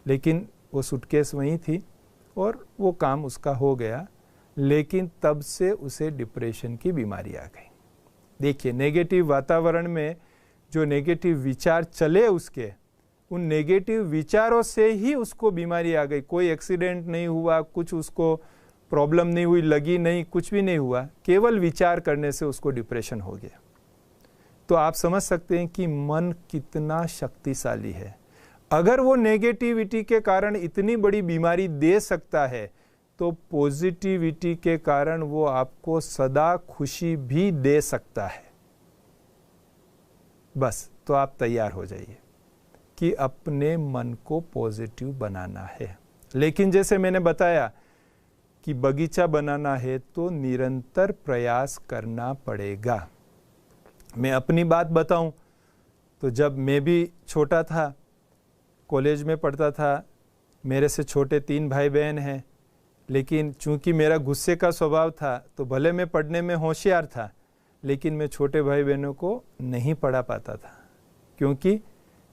लेकिन वो सूटकेस वहीं थी और वो काम उसका हो गया। लेकिन तब से उसे डिप्रेशन की बीमारी आ गई। देखिए, नेगेटिव वातावरण में जो नेगेटिव विचार चले उसके, उन नेगेटिव विचारों से ही उसको बीमारी आ गई। कोई एक्सीडेंट नहीं हुआ, कुछ उसको प्रॉब्लम नहीं हुई, लगी नहीं, कुछ भी नहीं हुआ, केवल विचार करने से उसको डिप्रेशन हो गया। तो आप समझ सकते हैं कि मन कितना शक्तिशाली है। अगर वो नेगेटिविटी के कारण इतनी बड़ी बीमारी दे सकता है तो पॉजिटिविटी के कारण वो आपको सदा खुशी भी दे सकता है। बस तो आप तैयार हो जाइए कि अपने मन को पॉजिटिव बनाना है। लेकिन जैसे मैंने बताया कि बगीचा बनाना है तो निरंतर प्रयास करना पड़ेगा। मैं अपनी बात बताऊं तो जब मैं भी छोटा था, कॉलेज में पढ़ता था, मेरे से छोटे 3 भाई बहन हैं। लेकिन चूंकि मेरा गुस्से का स्वभाव था तो भले मैं पढ़ने में होशियार था, लेकिन मैं छोटे भाई बहनों को नहीं पढ़ा पाता था। क्योंकि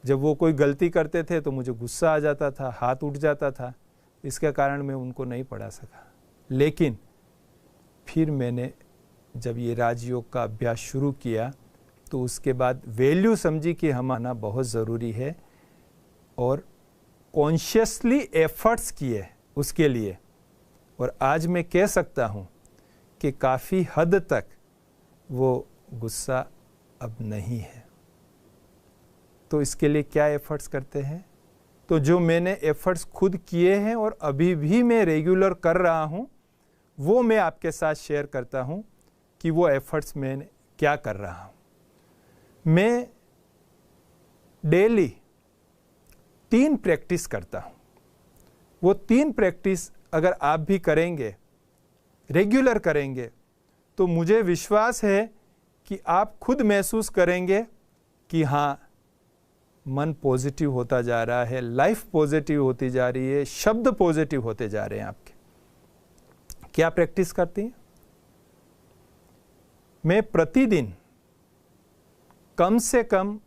जब वो कोई गलती करते थे तो मुझे गुस्सा आ जाता था, हाथ उठ जाता था। इसके कारण मैं उनको नहीं पढ़ा सका। लेकिन फिर मैंने जब ये राजयोग का अभ्यास शुरू किया तो उसके बाद वैल्यू समझी कि हम आना बहुत ज़रूरी है और कॉन्शियसली एफर्ट्स किए उसके लिए। और आज मैं कह सकता हूँ कि काफ़ी हद तक वो गुस्सा अब नहीं है। तो इसके लिए क्या एफर्ट्स करते हैं? तो जो मैंने एफर्ट्स खुद किए हैं और अभी भी मैं रेगुलर कर रहा हूँ, वो मैं आपके साथ शेयर करता हूँ कि वो एफर्ट्स मैं क्या कर रहा हूँ। मैं डेली 3 प्रैक्टिस करता हूँ। वो 3 प्रैक्टिस अगर आप भी करेंगे, रेगुलर करेंगे, तो मुझे विश्वास है कि आप खुद महसूस करेंगे कि हाँ, मन पॉजिटिव होता जा रहा है, लाइफ पॉजिटिव होती जा रही है, शब्द पॉजिटिव होते जा रहे हैं आपके। क्या प्रैक्टिस करती हैं? मैं प्रतिदिन कम से कम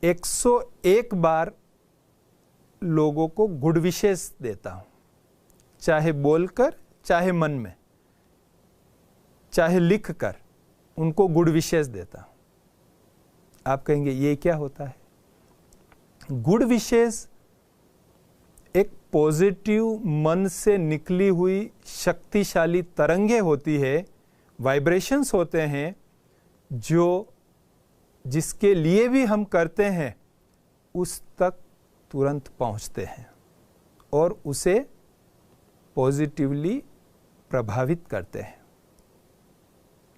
101 बार लोगों को गुड विशेस देता हूं, चाहे बोलकर, चाहे मन में, चाहे लिख कर उनको गुड विशेस देता हूं। आप कहेंगे ये क्या होता है? गुड विशेस एक पॉजिटिव मन से निकली हुई शक्तिशाली तरंगे होती है, वाइब्रेशंस होते हैं, जो जिसके लिए भी हम करते हैं उस तक तुरंत पहुंचते हैं और उसे पॉजिटिवली प्रभावित करते हैं।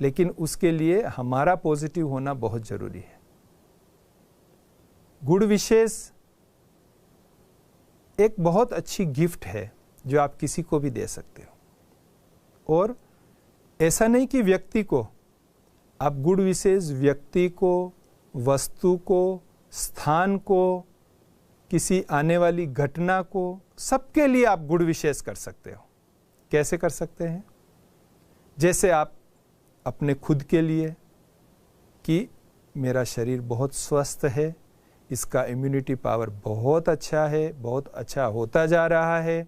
लेकिन उसके लिए हमारा पॉजिटिव होना बहुत जरूरी है। गुड विशेस एक बहुत अच्छी गिफ्ट है जो आप किसी को भी दे सकते हो। और ऐसा नहीं कि व्यक्ति को, आप गुड विशेस व्यक्ति को, वस्तु को, स्थान को, किसी आने वाली घटना को, सबके लिए आप गुड विशेस कर सकते हो। कैसे कर सकते हैं? जैसे आप अपने खुद के लिए कि मेरा शरीर बहुत स्वस्थ है, इसका इम्यूनिटी पावर बहुत अच्छा है, बहुत अच्छा होता जा रहा है,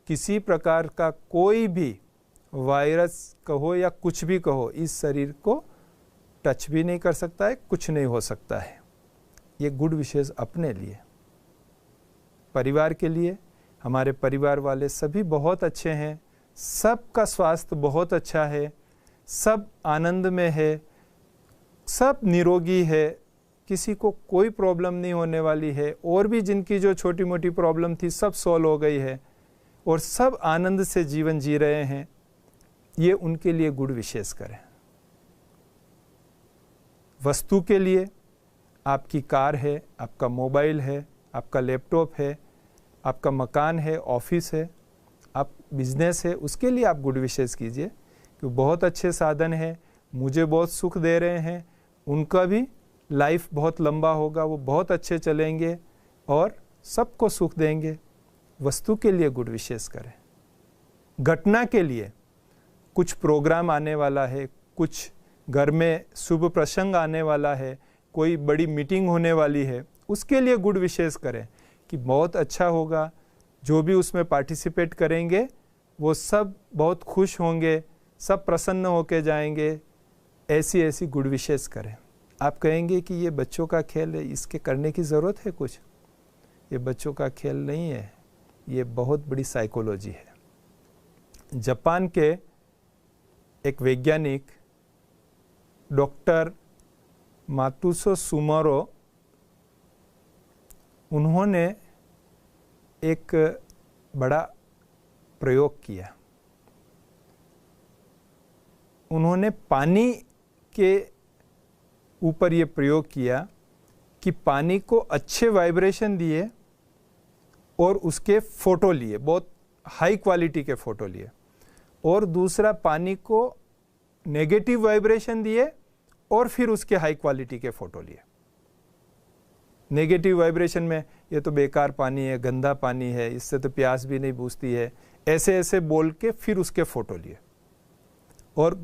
किसी प्रकार का कोई भी वायरस कहो या कुछ भी कहो, इस शरीर को टच भी नहीं कर सकता है, कुछ नहीं हो सकता है। ये गुड विशेष अपने लिए, परिवार के लिए। हमारे परिवार वाले सभी बहुत अच्छे हैं, सबका स्वास्थ्य बहुत अच्छा है, सब आनंद में है, सब निरोगी है, किसी को कोई प्रॉब्लम नहीं होने वाली है, और भी जिनकी जो छोटी मोटी प्रॉब्लम थी सब सॉल्व हो गई है और सब आनंद से जीवन जी रहे हैं। ये उनके लिए गुड विशेष करें। वस्तु के लिए आपकी कार है, आपका मोबाइल है, आपका लैपटॉप है, आपका मकान है, ऑफिस है, आप बिजनेस है, उसके लिए आप गुड विशेष कीजिए कि बहुत अच्छे साधन है, मुझे बहुत सुख दे रहे हैं, उनका भी लाइफ बहुत लंबा होगा, वो बहुत अच्छे चलेंगे और सबको सुख देंगे। वस्तु के लिए गुड विशेष करें। घटना के लिए, कुछ प्रोग्राम आने वाला है, कुछ घर में शुभ प्रसंग आने वाला है, कोई बड़ी मीटिंग होने वाली है, उसके लिए गुड विशेष करें कि बहुत अच्छा होगा, जो भी उसमें पार्टिसिपेट करेंगे वो सब बहुत खुश होंगे, सब प्रसन्न होके जाएंगे। ऐसी ऐसी गुड विशेष करें। आप कहेंगे कि ये बच्चों का खेल है, इसके करने की ज़रूरत है कुछ? ये बच्चों का खेल नहीं है, ये बहुत बड़ी साइकोलॉजी है। जापान के एक वैज्ञानिक डॉक्टर मातुसो सुमोरो, उन्होंने एक बड़ा प्रयोग किया। उन्होंने पानी के ऊपर ये प्रयोग किया कि पानी को अच्छे वाइब्रेशन दिए और उसके फ़ोटो लिए, बहुत हाई क्वालिटी के फ़ोटो लिए, और दूसरा पानी को नेगेटिव वाइब्रेशन दिए और फिर उसके हाई क्वालिटी के फ़ोटो लिए। नेगेटिव वाइब्रेशन में ये तो बेकार पानी है, गंदा पानी है, इससे तो प्यास भी नहीं बुझती है, ऐसे ऐसे बोल के फिर उसके फ़ोटो लिए। और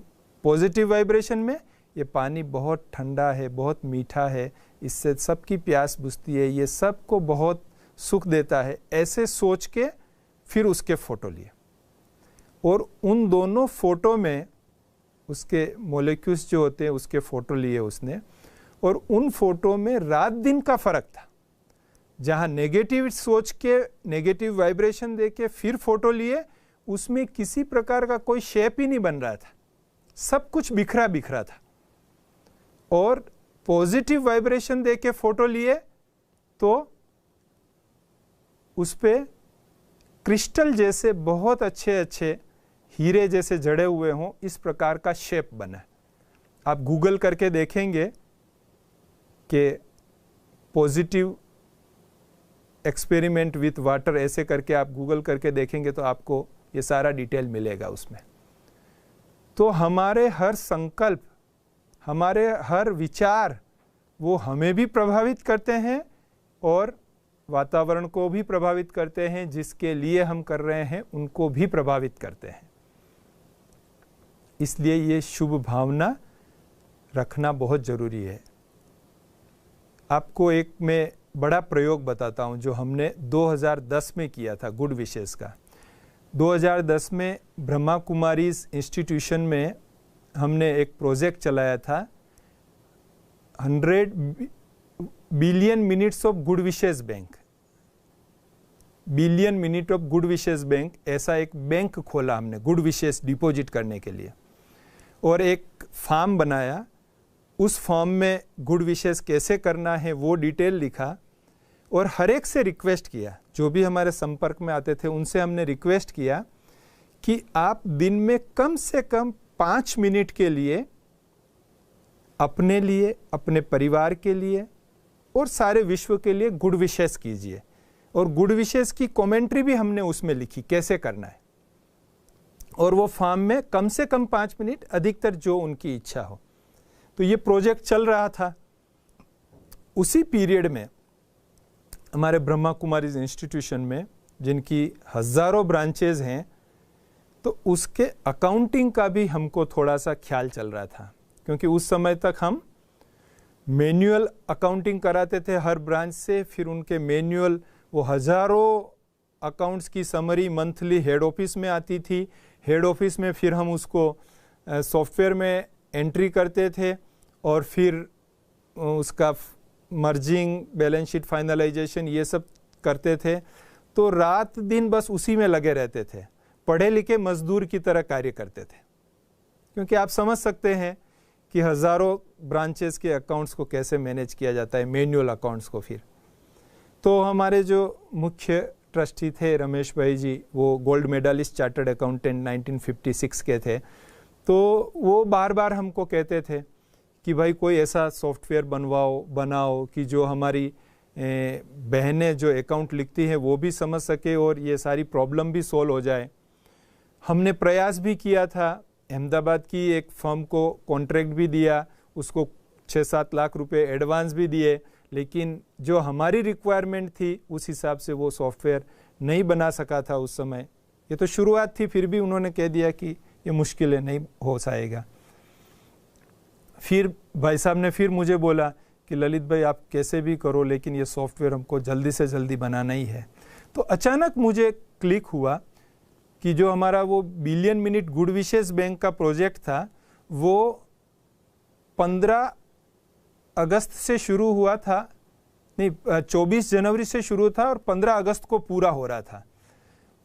पॉजिटिव वाइब्रेशन में ये पानी बहुत ठंडा है, बहुत मीठा है, इससे सबकी प्यास बुझती है, ये सबको बहुत सुख देता है, ऐसे सोच के फिर उसके फ़ोटो लिए। और उन दोनों फ़ोटो में उसके मोलिक्यूल्स जो होते हैं उसके फ़ोटो लिए उसने, और उन फ़ोटो में रात दिन का फ़र्क था। जहाँ नेगेटिव सोच के नेगेटिव वाइब्रेशन दे के फिर फ़ोटो लिए, उसमें किसी प्रकार का कोई शेप ही नहीं बन रहा था, सब कुछ बिखरा बिखरा था। और पॉजिटिव वाइब्रेशन दे के फ़ोटो लिए तो उस पे क्रिस्टल जैसे बहुत अच्छे अच्छे हीरे जैसे जड़े हुए हों, इस प्रकार का शेप बना। आप गूगल करके देखेंगे कि पॉजिटिव एक्सपेरिमेंट विथ वाटर, ऐसे करके आप गूगल करके देखेंगे तो आपको ये सारा डिटेल मिलेगा उसमें। तो हमारे हर संकल्प, हमारे हर विचार, वो हमें भी प्रभावित करते हैं और वातावरण को भी प्रभावित करते हैं, जिसके लिए हम कर रहे हैं उनको भी प्रभावित करते हैं। इसलिए ये शुभ भावना रखना बहुत ज़रूरी है। आपको एक मैं बड़ा प्रयोग बताता हूँ जो हमने 2010 में किया था गुड विशेष का। 2010 में ब्रह्मा कुमारीज इंस्टीट्यूशन में हमने एक प्रोजेक्ट चलाया था, 100 billion minutes of good wishes bank. Billion minute of good wishes bank, ऐसा एक बैंक खोला हमने गुड विशेष डिपॉजिट करने के लिए, और एक फॉर्म बनाया। उस फॉर्म में गुड विशेष कैसे करना है वो डिटेल लिखा, और हर एक से रिक्वेस्ट किया, जो भी हमारे संपर्क में आते थे उनसे हमने रिक्वेस्ट किया कि आप दिन में कम से कम 5 मिनट के लिए अपने लिए, अपने परिवार के लिए और सारे विश्व के लिए गुड विशेष कीजिए। और गुड विशेष की कमेंट्री भी हमने उसमें लिखी कैसे करना है, और वो फॉर्म में कम से कम 5 मिनट, अधिकतर जो उनकी इच्छा हो। तो ये प्रोजेक्ट चल रहा था। उसी पीरियड में हमारे ब्रह्मा कुमारीज इंस्टीट्यूशन में, जिनकी हज़ारों ब्रांचेज हैं, तो उसके अकाउंटिंग का भी हमको थोड़ा सा ख्याल चल रहा था, क्योंकि उस समय तक हम मैन्युअल अकाउंटिंग कराते थे हर ब्रांच से, फिर उनके मैन्युअल, वो हज़ारों अकाउंट्स की समरी मंथली हेड ऑफिस में आती थी, हेड ऑफिस में फिर हम उसको सॉफ्टवेयर में एंट्री करते थे और फिर उसका मर्जिंग, बैलेंस शीट फाइनलाइजेशन ये सब करते थे। तो रात दिन बस उसी में लगे रहते थे, पढ़े लिखे मजदूर की तरह कार्य करते थे। क्योंकि आप समझ सकते हैं कि हज़ारों ब्रांचेस के अकाउंट्स को कैसे मैनेज किया जाता है, मैनुअल अकाउंट्स को। फिर तो हमारे जो मुख्य ट्रस्टी थे रमेश भाई जी, वो गोल्ड मेडलिस्ट चार्टर्ड अकाउंटेंट 1956 के थे। तो वो बार बार हमको कहते थे कि भाई कोई ऐसा सॉफ्टवेयर बनाओ कि जो हमारी बहनें जो अकाउंट लिखती हैं वो भी समझ सके और ये सारी प्रॉब्लम भी सॉल्व हो जाए। हमने प्रयास भी किया था, अहमदाबाद की एक फर्म को कॉन्ट्रैक्ट भी दिया, उसको 6-7 लाख रुपए एडवांस भी दिए, लेकिन जो हमारी रिक्वायरमेंट थी उस हिसाब से वो सॉफ्टवेयर नहीं बना सका था उस समय। ये तो शुरुआत थी, फिर भी उन्होंने कह दिया कि ये मुश्किल है, नहीं हो पाएगा। फिर भाई साहब ने फिर मुझे बोला कि ललित भाई आप कैसे भी करो, लेकिन ये सॉफ्टवेयर हमको जल्दी से जल्दी बनाना ही है। तो अचानक मुझे क्लिक हुआ कि जो हमारा वो billion minute good wishes bank का प्रोजेक्ट था वो 15 अगस्त से शुरू हुआ था, नहीं 24 जनवरी से शुरू था और 15 अगस्त को पूरा हो रहा था।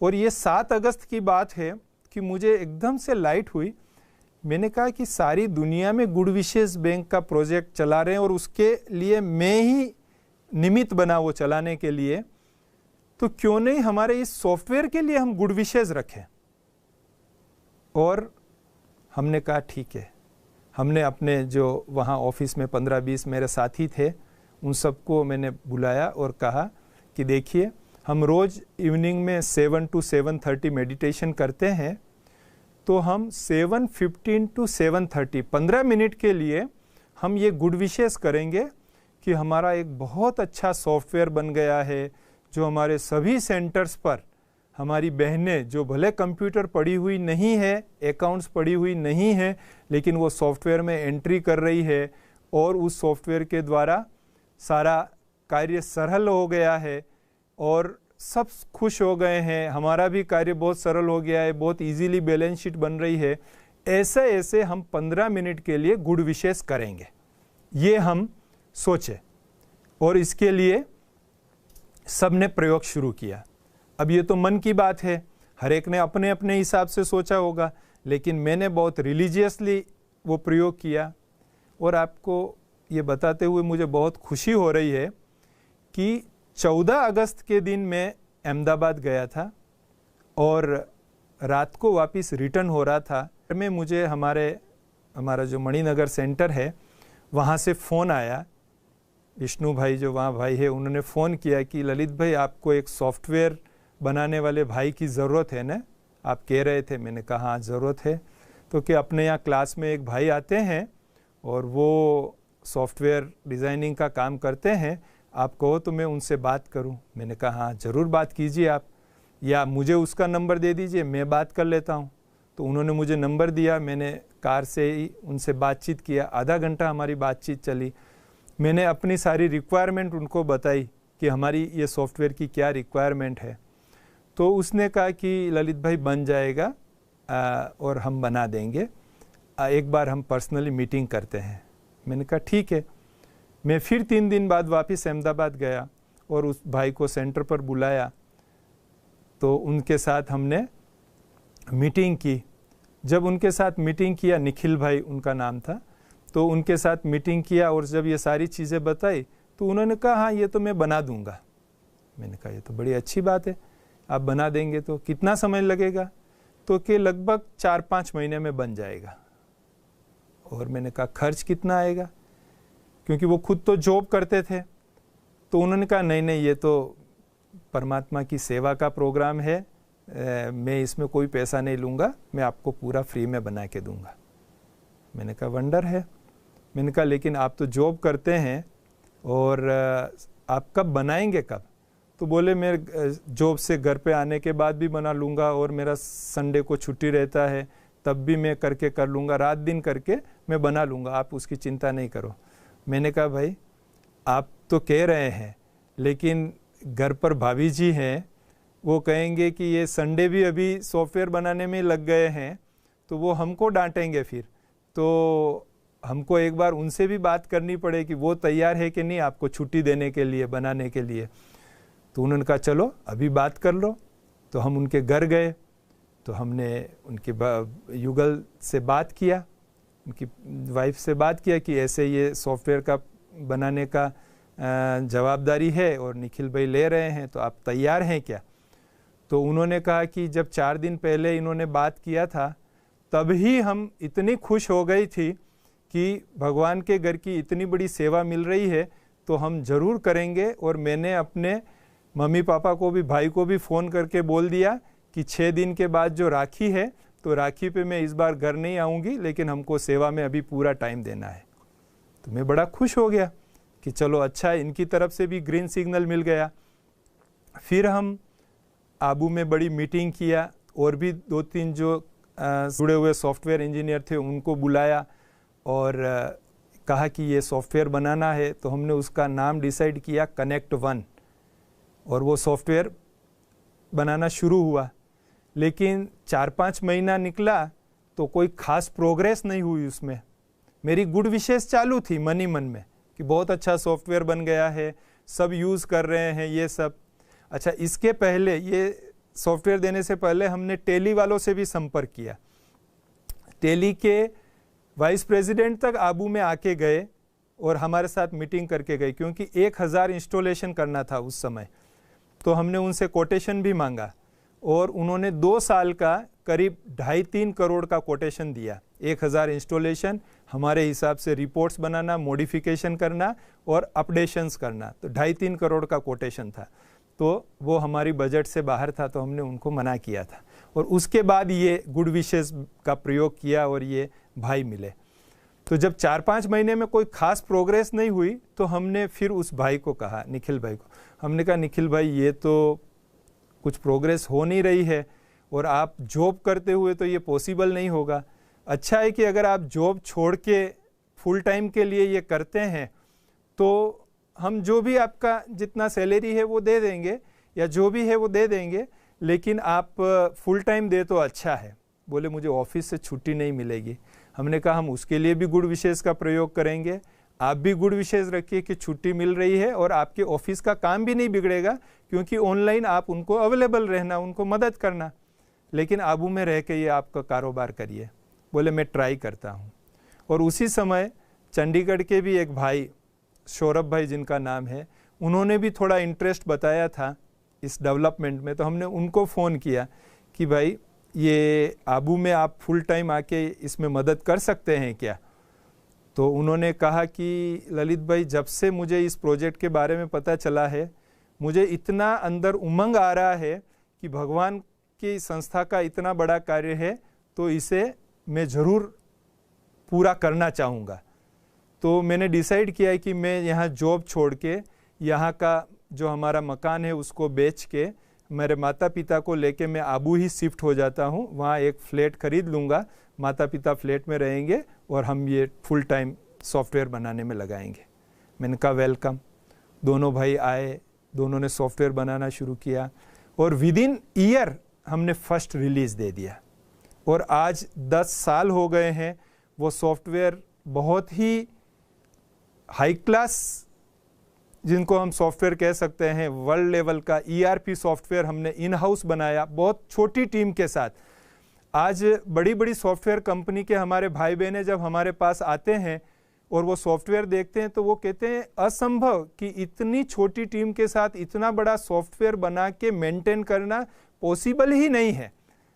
और ये 7 अगस्त की बात है कि मुझे एकदम से लाइट हुई। मैंने कहा कि सारी दुनिया में गुड विशेस बैंक का प्रोजेक्ट चला रहे हैं और उसके लिए मैं ही निमित्त बना वो चलाने के लिए, तो क्यों नहीं हमारे इस सॉफ्टवेयर के लिए हम गुड विशेस रखें। और हमने कहा ठीक है। हमने अपने जो वहाँ ऑफिस में 15-20 मेरे साथी थे उन सबको मैंने बुलाया और कहा कि देखिए हम रोज़ इवनिंग में 7 to 7:30 मेडिटेशन करते हैं, तो हम 7:15 to 7:30 15 मिनट के लिए हम ये गुड विशेस करेंगे कि हमारा एक बहुत अच्छा सॉफ्टवेयर बन गया है जो हमारे सभी सेंटर्स पर हमारी बहनें जो भले कंप्यूटर पढ़ी हुई नहीं है, अकाउंट्स पढ़ी हुई नहीं है, लेकिन वो सॉफ्टवेयर में एंट्री कर रही है और उस सॉफ्टवेयर के द्वारा सारा कार्य सरल हो गया है और सब खुश हो गए हैं, हमारा भी कार्य बहुत सरल हो गया है, बहुत इजीली बैलेंस शीट बन रही है। ऐसे ऐसे हम 15 मिनट के लिए गुड विशेस करेंगे, ये हम सोचे और इसके लिए सबने प्रयोग शुरू किया। अब ये तो मन की बात है, हर एक ने अपने अपने हिसाब से सोचा होगा, लेकिन मैंने बहुत रिलीजियसली वो प्रयोग किया। और आपको ये बताते हुए मुझे बहुत खुशी हो रही है कि 14 अगस्त के दिन मैं अहमदाबाद गया था और रात को वापस रिटर्न हो रहा था। में मुझे हमारा जो मणिनगर सेंटर है वहाँ से फ़ोन आया। विष्णु भाई जो वहाँ भाई है उन्होंने फ़ोन किया कि ललित भाई आपको एक सॉफ्टवेयर बनाने वाले भाई की ज़रूरत है ना, आप कह रहे थे। मैंने कहा हाँ ज़रूरत है। तो कि अपने यहाँ क्लास में एक भाई आते हैं और वो सॉफ्टवेयर डिज़ाइनिंग का काम करते हैं, आप कहो तो मैं उनसे बात करूं। मैंने कहा हाँ ज़रूर बात कीजिए आप, या मुझे उसका नंबर दे दीजिए, मैं बात कर लेता हूं। तो उन्होंने मुझे नंबर दिया, मैंने कार से ही उनसे बातचीत किया। आधा घंटा हमारी बातचीत चली। मैंने अपनी सारी रिक्वायरमेंट उनको बताई कि हमारी ये सॉफ्टवेयर की क्या रिक्वायरमेंट है। तो उसने कहा कि ललित भाई बन जाएगा और हम बना देंगे, एक बार हम पर्सनली मीटिंग करते हैं। मैंने कहा ठीक है। मैं फिर 3 दिन बाद वापस अहमदाबाद गया और उस भाई को सेंटर पर बुलाया, तो उनके साथ हमने मीटिंग की। जब उनके साथ मीटिंग किया, निखिल भाई उनका नाम था, तो उनके साथ मीटिंग किया और जब ये सारी चीज़ें बताई तो उन्होंने कहा हाँ ये तो मैं बना दूंगा। मैंने कहा ये तो बड़ी अच्छी बात है, आप बना देंगे तो कितना समय लगेगा? तो कि लगभग 4-5 महीने में बन जाएगा। और मैंने कहा खर्च कितना आएगा? क्योंकि वो खुद तो जॉब करते थे। तो उन्होंने कहा नहीं ये तो परमात्मा की सेवा का प्रोग्राम है, मैं इसमें कोई पैसा नहीं लूँगा, मैं आपको पूरा फ्री में बना के दूंगा। मैंने कहा वंडर है। मैंने कहा लेकिन आप तो जॉब करते हैं और आप कब बनाएंगे कब? तो बोले मैं जॉब से घर पे आने के बाद भी बना लूँगा और मेरा संडे को छुट्टी रहता है तब भी मैं करके कर लूँगा, रात दिन करके मैं बना लूँगा, आप उसकी चिंता नहीं करो। मैंने कहा भाई आप तो कह रहे हैं, लेकिन घर पर भाभी जी हैं वो कहेंगे कि ये संडे भी अभी सॉफ्टवेयर बनाने में लग गए हैं, तो वो हमको डांटेंगे फिर। तो हमको एक बार उनसे भी बात करनी पड़े कि वो तैयार है कि नहीं आपको छुट्टी देने के लिए, बनाने के लिए। तो उन्होंने कहा चलो अभी बात कर लो। तो हम उनके घर गए, तो हमने उनके युगल से बात किया, उनकी वाइफ से बात किया कि ऐसे ये सॉफ्टवेयर का बनाने का जवाबदारी है और निखिल भाई ले रहे हैं, तो आप तैयार हैं क्या? तो उन्होंने कहा कि जब 4 दिन पहले इन्होंने बात किया था तब ही हम इतनी खुश हो गई थी कि भगवान के घर की इतनी बड़ी सेवा मिल रही है, तो हम ज़रूर करेंगे। और मैंने अपने मम्मी पापा को भी, भाई को भी फ़ोन करके बोल दिया कि 6 दिन के बाद जो राखी है, तो राखी पे मैं इस बार घर नहीं आऊँगी, लेकिन हमको सेवा में अभी पूरा टाइम देना है। तो मैं बड़ा खुश हो गया कि चलो अच्छा, इनकी तरफ से भी ग्रीन सिग्नल मिल गया। फिर हम आबू में बड़ी मीटिंग किया और भी 2-3 जो जुड़े हुए सॉफ्टवेयर इंजीनियर थे उनको बुलाया और कहा कि ये सॉफ्टवेयर बनाना है। तो हमने उसका नाम डिसाइड किया कनेक्ट 1, और वो सॉफ्टवेयर बनाना शुरू हुआ। लेकिन 4-5 महीना निकला तो कोई खास प्रोग्रेस नहीं हुई उसमें। मेरी गुड विशेष चालू थी मन ही मन में कि बहुत अच्छा सॉफ्टवेयर बन गया है, सब यूज़ कर रहे हैं ये सब। अच्छा, इसके पहले, ये सॉफ्टवेयर देने से पहले हमने टेली वालों से भी संपर्क किया। टेली के वाइस प्रेसिडेंट तक आबू में आके गए और हमारे साथ मीटिंग करके गए, क्योंकि 1000 इंस्टॉलेशन करना था उस समय। तो हमने उनसे कोटेशन भी मांगा और उन्होंने 2 साल का करीब 2.5-3 करोड़ का कोटेशन दिया। 1000 इंस्टॉलेशन, हमारे हिसाब से रिपोर्ट्स बनाना, मॉडिफिकेशन करना और अपडेशंस करना, तो 2.5-3 करोड़ का कोटेशन था। तो वो हमारी बजट से बाहर था, तो हमने उनको मना किया था। और उसके बाद ये गुड विशेस का प्रयोग किया और ये भाई मिले। तो जब 4-5 महीने में कोई खास प्रोग्रेस नहीं हुई, तो हमने फिर उस भाई को कहा, निखिल भाई को, हमने कहा निखिल भाई ये तो कुछ प्रोग्रेस हो नहीं रही है और आप जॉब करते हुए तो ये पॉसिबल नहीं होगा। अच्छा है कि अगर आप जॉब छोड़ के फुल टाइम के लिए ये करते हैं तो हम जो भी आपका जितना सैलरी है वो दे देंगे, या जो भी है वो दे देंगे, लेकिन आप फुल टाइम दे तो अच्छा है। बोले मुझे ऑफिस से छुट्टी नहीं मिलेगी। हमने कहा हम उसके लिए भी गुड विशेष का प्रयोग करेंगे, आप भी गुड विशेष रखिए कि छुट्टी मिल रही है और आपके ऑफिस का काम भी नहीं बिगड़ेगा, क्योंकि ऑनलाइन आप उनको अवेलेबल रहना, उनको मदद करना, लेकिन आबू में रह के ये आपका कारोबार करिए। बोले मैं ट्राई करता हूँ। और उसी समय चंडीगढ़ के भी एक भाई, सौरभ भाई जिनका नाम है, उन्होंने भी थोड़ा इंटरेस्ट बताया था इस डेवलपमेंट में। तो हमने उनको फ़ोन किया कि भाई ये आबू में आप फुल टाइम आके इसमें मदद कर सकते हैं क्या? तो उन्होंने कहा कि ललित भाई, जब से मुझे इस प्रोजेक्ट के बारे में पता चला है, मुझे इतना अंदर उमंग आ रहा है कि भगवान की संस्था का इतना बड़ा कार्य है, तो इसे मैं ज़रूर पूरा करना चाहूँगा। तो मैंने डिसाइड किया है कि मैं यहाँ जॉब छोड़ के, यहाँ का जो हमारा मकान है उसको बेच के, मेरे माता पिता को लेके मैं आबू ही शिफ्ट हो जाता हूँ। वहाँ एक फ्लैट खरीद लूँगा, माता पिता फ्लैट में रहेंगे और हम ये फुल टाइम सॉफ्टवेयर बनाने में लगाएंगे। मैंने कहा वेलकम। दोनों भाई आए, दोनों ने सॉफ्टवेयर बनाना शुरू किया और विद इन ईयर हमने फर्स्ट रिलीज़ दे दिया। और आज 10 साल हो गए हैं। वो सॉफ्टवेयर बहुत ही हाई क्लास, जिनको हम सॉफ्टवेयर कह सकते हैं, वर्ल्ड लेवल का ERP सॉफ्टवेयर हमने इन हाउस बनाया, बहुत छोटी टीम के साथ। आज बड़ी बड़ी सॉफ्टवेयर कंपनी के हमारे भाई बहनें जब हमारे पास आते हैं और वो सॉफ्टवेयर देखते हैं, तो वो कहते हैं असंभव कि इतनी छोटी टीम के साथ इतना बड़ा सॉफ्टवेयर बना के मेंटेन करना पॉसिबल ही नहीं है।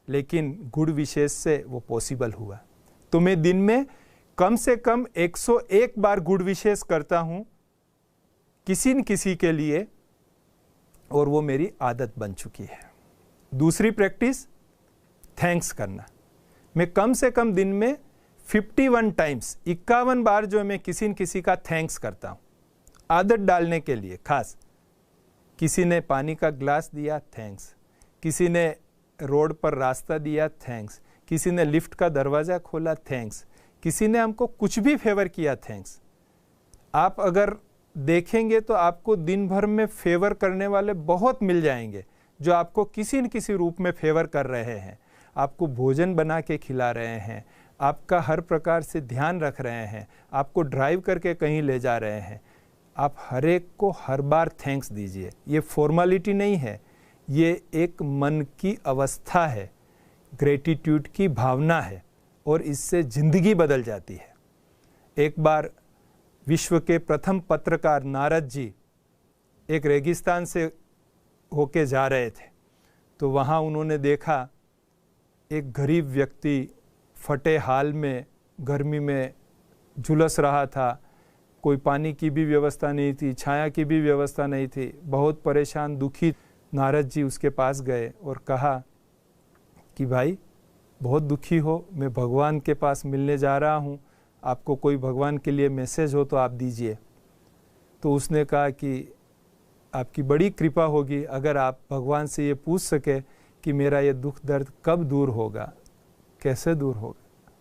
लेकिन गुड विशेष से वो पॉसिबल हुआ। तो मैं दिन में कम से कम 101 बार गुड विशेष करता हूँ किसी न किसी के लिए, और वो मेरी आदत बन चुकी है। दूसरी प्रैक्टिस, थैंक्स करना। मैं कम से कम दिन में 51 टाइम्स, 51 बार जो मैं किसी न किसी का थैंक्स करता हूँ, आदत डालने के लिए खास। किसी ने पानी का ग्लास दिया, थैंक्स। किसी ने रोड पर रास्ता दिया, थैंक्स। किसी ने लिफ्ट का दरवाज़ा खोला, थैंक्स। किसी ने हमको कुछ भी फेवर किया, थैंक्स। आप अगर देखेंगे तो आपको दिन भर में फेवर करने वाले बहुत मिल जाएंगे। जो आपको किसी न किसी रूप में फेवर कर रहे हैं, आपको भोजन बना के खिला रहे हैं, आपका हर प्रकार से ध्यान रख रहे हैं, आपको ड्राइव करके कहीं ले जा रहे हैं, आप हर एक को हर बार थैंक्स दीजिए। ये फॉर्मेलिटी नहीं है, ये एक मन की अवस्था है, ग्रेटिट्यूड की भावना है, और इससे जिंदगी बदल जाती है। एक बार विश्व के प्रथम पत्रकार नारद जी एक रेगिस्तान से होके जा रहे थे, तो वहाँ उन्होंने देखा एक गरीब व्यक्ति फटे हाल में गर्मी में झुलस रहा था। कोई पानी की भी व्यवस्था नहीं थी, छाया की भी व्यवस्था नहीं थी, बहुत परेशान दुखी। नारद जी उसके पास गए और कहा कि भाई बहुत दुखी हो, मैं भगवान के पास मिलने जा रहा हूँ, आपको कोई भगवान के लिए मैसेज हो तो आप दीजिए। तो उसने कहा कि आपकी बड़ी कृपा होगी अगर आप भगवान से ये पूछ सके कि मेरा ये दुख दर्द कब दूर होगा, कैसे दूर होगा।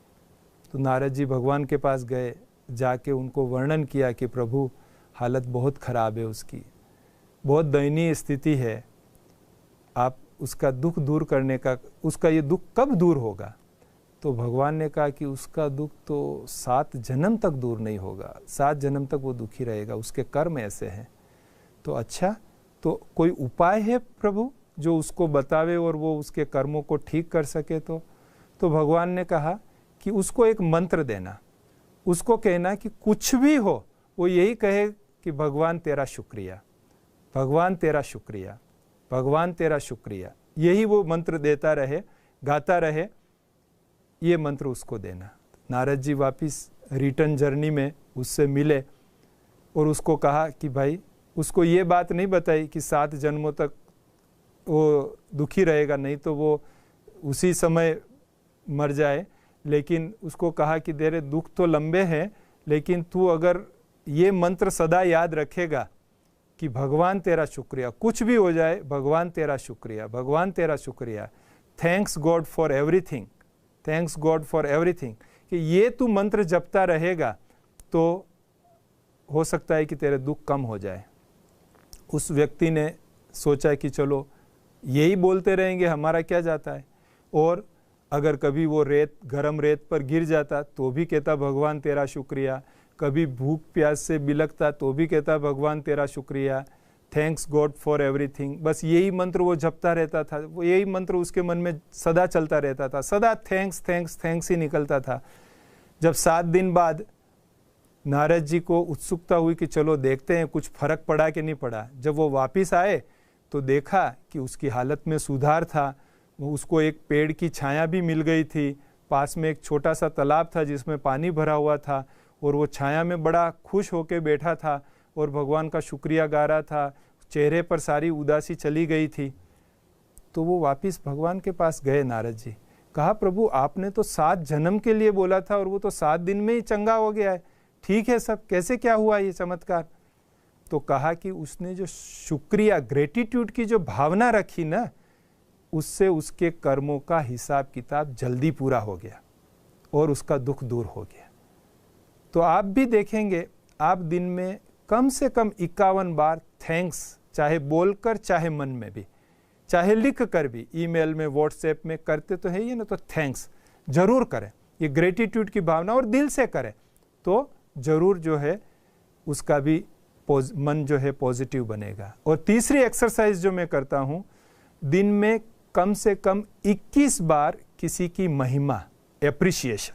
तो नारद जी भगवान के पास गए, जाके उनको वर्णन किया कि प्रभु हालत बहुत ख़राब है, उसकी बहुत दयनीय स्थिति है, आप उसका दुख दूर करने का, उसका ये दुख कब दूर होगा। तो भगवान ने कहा कि उसका दुख तो 7 जन्म तक दूर नहीं होगा, 7 जन्म तक वो दुखी रहेगा, उसके कर्म ऐसे हैं। तो अच्छा, तो कोई उपाय है प्रभु जो उसको बतावे और वो उसके कर्मों को ठीक कर सके। तो भगवान ने कहा कि उसको एक मंत्र देना, उसको कहना कि कुछ भी हो वो यही कहे कि भगवान तेरा शुक्रिया, भगवान तेरा शुक्रिया, भगवान तेरा शुक्रिया, यही वो मंत्र देता रहे, गाता रहे, ये मंत्र उसको देना। नारद जी वापिस रिटर्न जर्नी में उससे मिले और उसको कहा कि भाई, उसको ये बात नहीं बताई कि 7 जन्मों तक वो दुखी रहेगा, नहीं तो वो उसी समय मर जाए, लेकिन उसको कहा कि तेरे दुख तो लंबे हैं, लेकिन तू अगर ये मंत्र सदा याद रखेगा कि भगवान तेरा शुक्रिया, कुछ भी हो जाए भगवान तेरा शुक्रिया, भगवान तेरा शुक्रिया, thanks God for everything, thanks God for everything, कि ये तू मंत्र जपता रहेगा तो हो सकता है कि तेरे दुख कम हो जाए। उस व्यक्ति ने सोचा कि चलो यही बोलते रहेंगे, हमारा क्या जाता है। और अगर कभी वो गरम रेत पर गिर जाता तो भी कहता भगवान तेरा शुक्रिया, कभी भूख प्यास से बिलखता तो भी कहता भगवान तेरा शुक्रिया, थैंक्स गॉड फॉर एवरीथिंग। बस यही मंत्र वो जपता रहता था, वो यही मंत्र उसके मन में सदा चलता रहता था, सदा थैंक्स थैंक्स थैंक्स ही निकलता था। जब 7 दिन बाद नारद जी को उत्सुकता हुई कि चलो देखते हैं कुछ फर्क पड़ा कि नहीं पड़ा, जब वो वापस आए तो देखा कि उसकी हालत में सुधार था। उसको एक पेड़ की छाया भी मिल गई थी, पास में एक छोटा सा तालाब था जिसमें पानी भरा हुआ था, और वो छाया में बड़ा खुश होकर बैठा था और भगवान का शुक्रिया गा रहा था, चेहरे पर सारी उदासी चली गई थी। तो वो वापस भगवान के पास गए नारद जी, कहा प्रभु आपने तो 7 जन्म के लिए बोला था और वो तो 7 दिन में ही चंगा हो गया है, ठीक है सब, कैसे क्या हुआ ये चमत्कार। तो कहा कि उसने जो शुक्रिया, ग्रेटिट्यूड की जो भावना रखी ना, उससे उसके कर्मों का हिसाब किताब जल्दी पूरा हो गया और उसका दुख दूर हो गया। तो आप भी देखेंगे, आप दिन में कम से कम 51 बार थैंक्स, चाहे बोलकर चाहे मन में भी, चाहे लिख कर भी, ईमेल में व्हाट्सएप में करते तो है ही ना, तो थैंक्स जरूर करें। ये ग्रेटिट्यूड की भावना और दिल से करें तो जरूर जो है उसका भी मन जो है पॉजिटिव बनेगा। और तीसरी एक्सरसाइज जो मैं करता हूँ, दिन में कम से कम 21 बार किसी की महिमा, एप्रिसिएशन।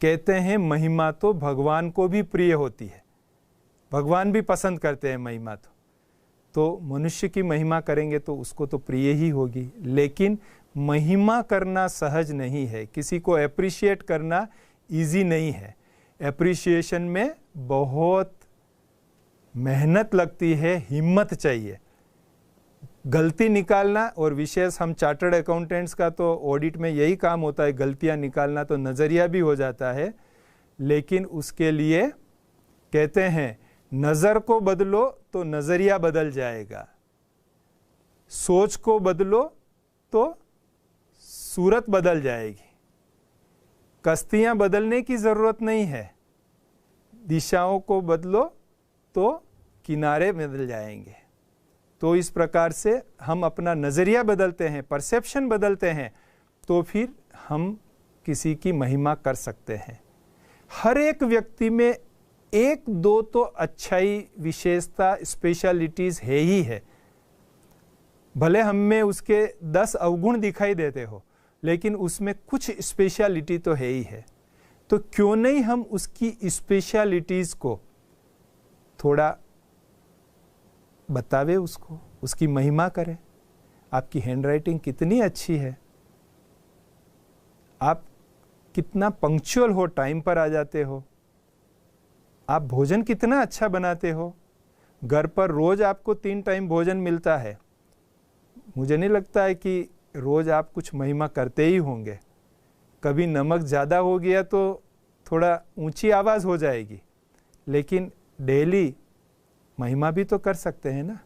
कहते हैं महिमा तो भगवान को भी प्रिय होती है, भगवान भी पसंद करते हैं महिमा। तो मनुष्य की महिमा करेंगे तो उसको तो प्रिय ही होगी, लेकिन महिमा करना सहज नहीं है, किसी को एप्रिशिएट करना इजी नहीं है। एप्रिशिएशन में बहुत मेहनत लगती है, हिम्मत चाहिए, गलती निकालना। और विशेष हम चार्टर्ड अकाउंटेंट्स का तो ऑडिट में यही काम होता है, गलतियां निकालना, तो नज़रिया भी हो जाता है। लेकिन उसके लिए कहते हैं नज़र को बदलो तो नज़रिया बदल जाएगा, सोच को बदलो तो सूरत बदल जाएगी। कश्तियां बदलने की ज़रूरत नहीं है, दिशाओं को बदलो तो किनारे बदल जाएंगे। तो इस प्रकार से हम अपना नज़रिया बदलते हैं, परसेप्शन बदलते हैं, तो फिर हम किसी की महिमा कर सकते हैं। हर एक व्यक्ति में एक दो तो अच्छाई, विशेषता, स्पेशलिटीज है ही है। भले हम में उसके 10 अवगुण दिखाई देते हो, लेकिन उसमें कुछ स्पेशलिटी तो है ही है। तो क्यों नहीं हम उसकी स्पेशलिटीज को थोड़ा बतावे, उसको, उसकी महिमा करें। आपकी हैंडराइटिंग कितनी अच्छी है, आप कितना पंक्चुअल हो, टाइम पर आ जाते हो, आप भोजन कितना अच्छा बनाते हो, घर पर रोज आपको 3 टाइम भोजन मिलता है। मुझे नहीं लगता है कि रोज आप कुछ महिमा करते ही होंगे। कभी नमक ज़्यादा हो गया तो थोड़ा ऊंची आवाज़ हो जाएगी, लेकिन डेली महिमा भी तो कर सकते हैं ना।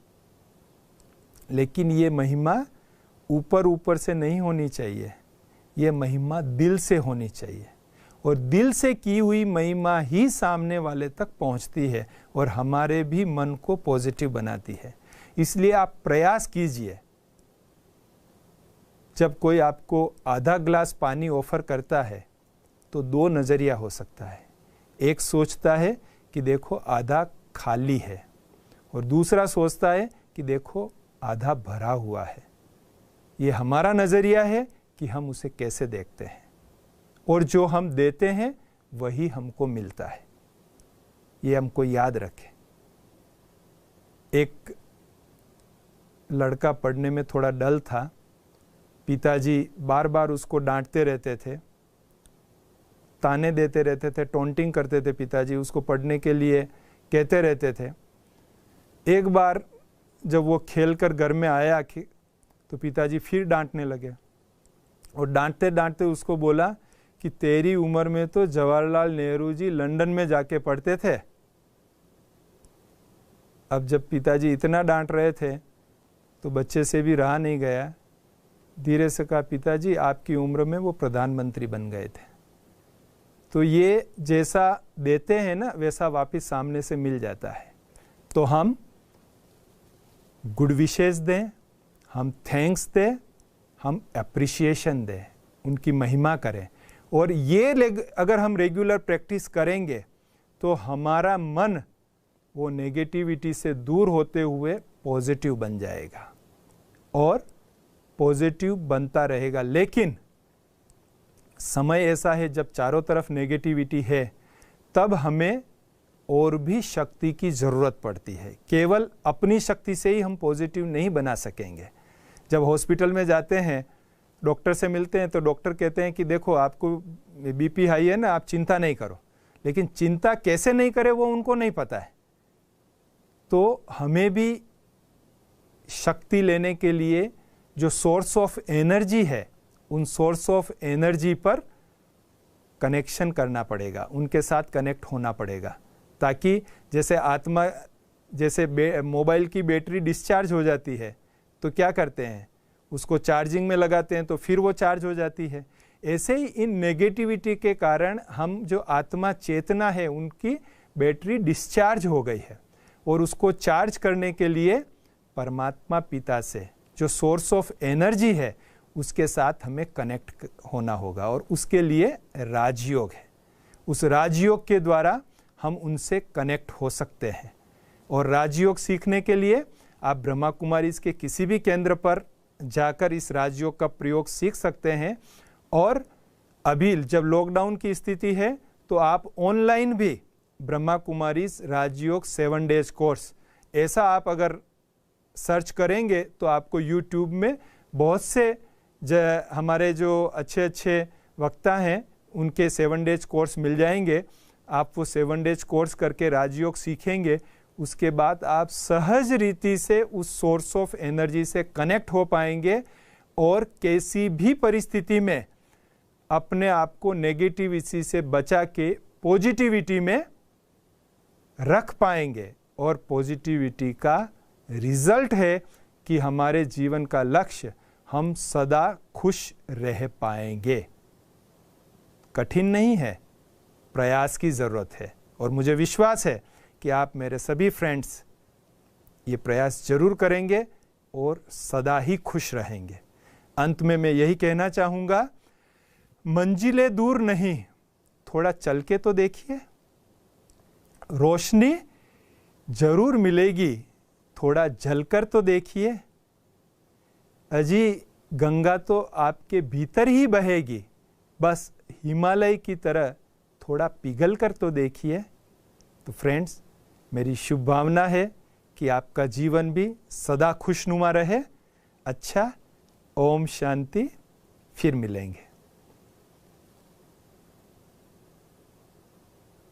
लेकिन ये महिमा ऊपर ऊपर से नहीं होनी चाहिए, ये महिमा दिल से होनी चाहिए, और दिल से की हुई महिमा ही सामने वाले तक पहुंचती है और हमारे भी मन को पॉजिटिव बनाती है। इसलिए आप प्रयास कीजिए, जब कोई आपको आधा ग्लास पानी ऑफर करता है तो 2 नज़रिया हो सकता है। एक सोचता है कि देखो आधा खाली है, और दूसरा सोचता है कि देखो आधा भरा हुआ है। ये हमारा नज़रिया है कि हम उसे कैसे देखते हैं, और जो हम देते हैं वही हमको मिलता है। ये हमको याद रखें। एक लड़का पढ़ने में थोड़ा डल था, पिताजी बार बार उसको डांटते रहते थे, ताने देते रहते थे, टॉन्टिंग करते थे। पिताजी उसको पढ़ने के लिए कहते रहते थे। एक बार जब वो खेलकर घर में आया तो पिताजी फिर डांटने लगे, और डांटते डांटते उसको बोला कि तेरी उम्र में तो जवाहरलाल नेहरू जी लंदन में जाके पढ़ते थे। अब जब पिताजी इतना डांट रहे थे तो बच्चे से भी रहा नहीं गया, धीरे से कहा, पिताजी आपकी उम्र में वो प्रधानमंत्री बन गए थे। तो ये जैसा देते हैं ना, वैसा वापस सामने से मिल जाता है। तो हम गुड विशेस दें, हम थैंक्स दें, हम एप्रिसिएशन दें, उनकी महिमा करें। और ये अगर हम रेगुलर प्रैक्टिस करेंगे तो हमारा मन वो नेगेटिविटी से दूर होते हुए पॉजिटिव बन जाएगा और पॉजिटिव बनता रहेगा। लेकिन समय ऐसा है जब चारों तरफ नेगेटिविटी है, तब हमें और भी शक्ति की ज़रूरत पड़ती है। केवल अपनी शक्ति से ही हम पॉजिटिव नहीं बना सकेंगे। जब हॉस्पिटल में जाते हैं, डॉक्टर से मिलते हैं, तो डॉक्टर कहते हैं कि देखो आपको बीपी हाई है ना, आप चिंता नहीं करो। लेकिन चिंता कैसे नहीं करे वो उनको नहीं पता है। तो हमें भी शक्ति लेने के लिए जो सोर्स ऑफ एनर्जी है, उन सोर्स ऑफ एनर्जी पर कनेक्शन करना पड़ेगा, उनके साथ कनेक्ट होना पड़ेगा, ताकि जैसे आत्मा, जैसे मोबाइल की बैटरी डिस्चार्ज हो जाती है तो क्या करते हैं, उसको चार्जिंग में लगाते हैं तो फिर वो चार्ज हो जाती है। ऐसे ही इन नेगेटिविटी के कारण हम जो आत्मा चेतना है उनकी बैटरी डिस्चार्ज हो गई है, और उसको चार्ज करने के लिए परमात्मा पिता से जो सोर्स ऑफ एनर्जी है उसके साथ हमें कनेक्ट होना होगा, और उसके लिए राजयोग है। उस राजयोग के द्वारा हम उनसे कनेक्ट हो सकते हैं। और राजयोग सीखने के लिए आप ब्रह्मा कुमारीज के किसी भी केंद्र पर जाकर इस राजयोग का प्रयोग सीख सकते हैं। और अभी जब लॉकडाउन की स्थिति है तो आप ऑनलाइन भी ब्रह्मा कुमारीज राजयोग 7 डेज कोर्स, ऐसा आप अगर सर्च करेंगे तो आपको यूट्यूब में बहुत से हमारे जो अच्छे अच्छे वक्ता हैं उनके 7 डेज कोर्स मिल जाएंगे। आप वो 7 डेज कोर्स करके राजयोग सीखेंगे, उसके बाद आप सहज रीति से उस सोर्स ऑफ एनर्जी से कनेक्ट हो पाएंगे और किसी भी परिस्थिति में अपने आप को नेगेटिविटी से बचा के पॉजिटिविटी में रख पाएंगे। और पॉजिटिविटी का रिजल्ट है कि हमारे जीवन का लक्ष्य हम सदा खुश रह पाएंगे। कठिन नहीं है, प्रयास की ज़रूरत है। और मुझे विश्वास है कि आप मेरे सभी फ्रेंड्स ये प्रयास जरूर करेंगे और सदा ही खुश रहेंगे। अंत में मैं यही कहना चाहूँगा, मंजिलें दूर नहीं, थोड़ा चल के तो देखिए। रोशनी जरूर मिलेगी, थोड़ा झलकर तो देखिए। अजी गंगा तो आपके भीतर ही बहेगी, बस हिमालय की तरह थोड़ा पिघल कर तो देखिए। तो फ्रेंड्स, मेरी शुभ भावना है कि आपका जीवन भी सदा खुशनुमा रहे। अच्छा, ओम शांति। फिर मिलेंगे।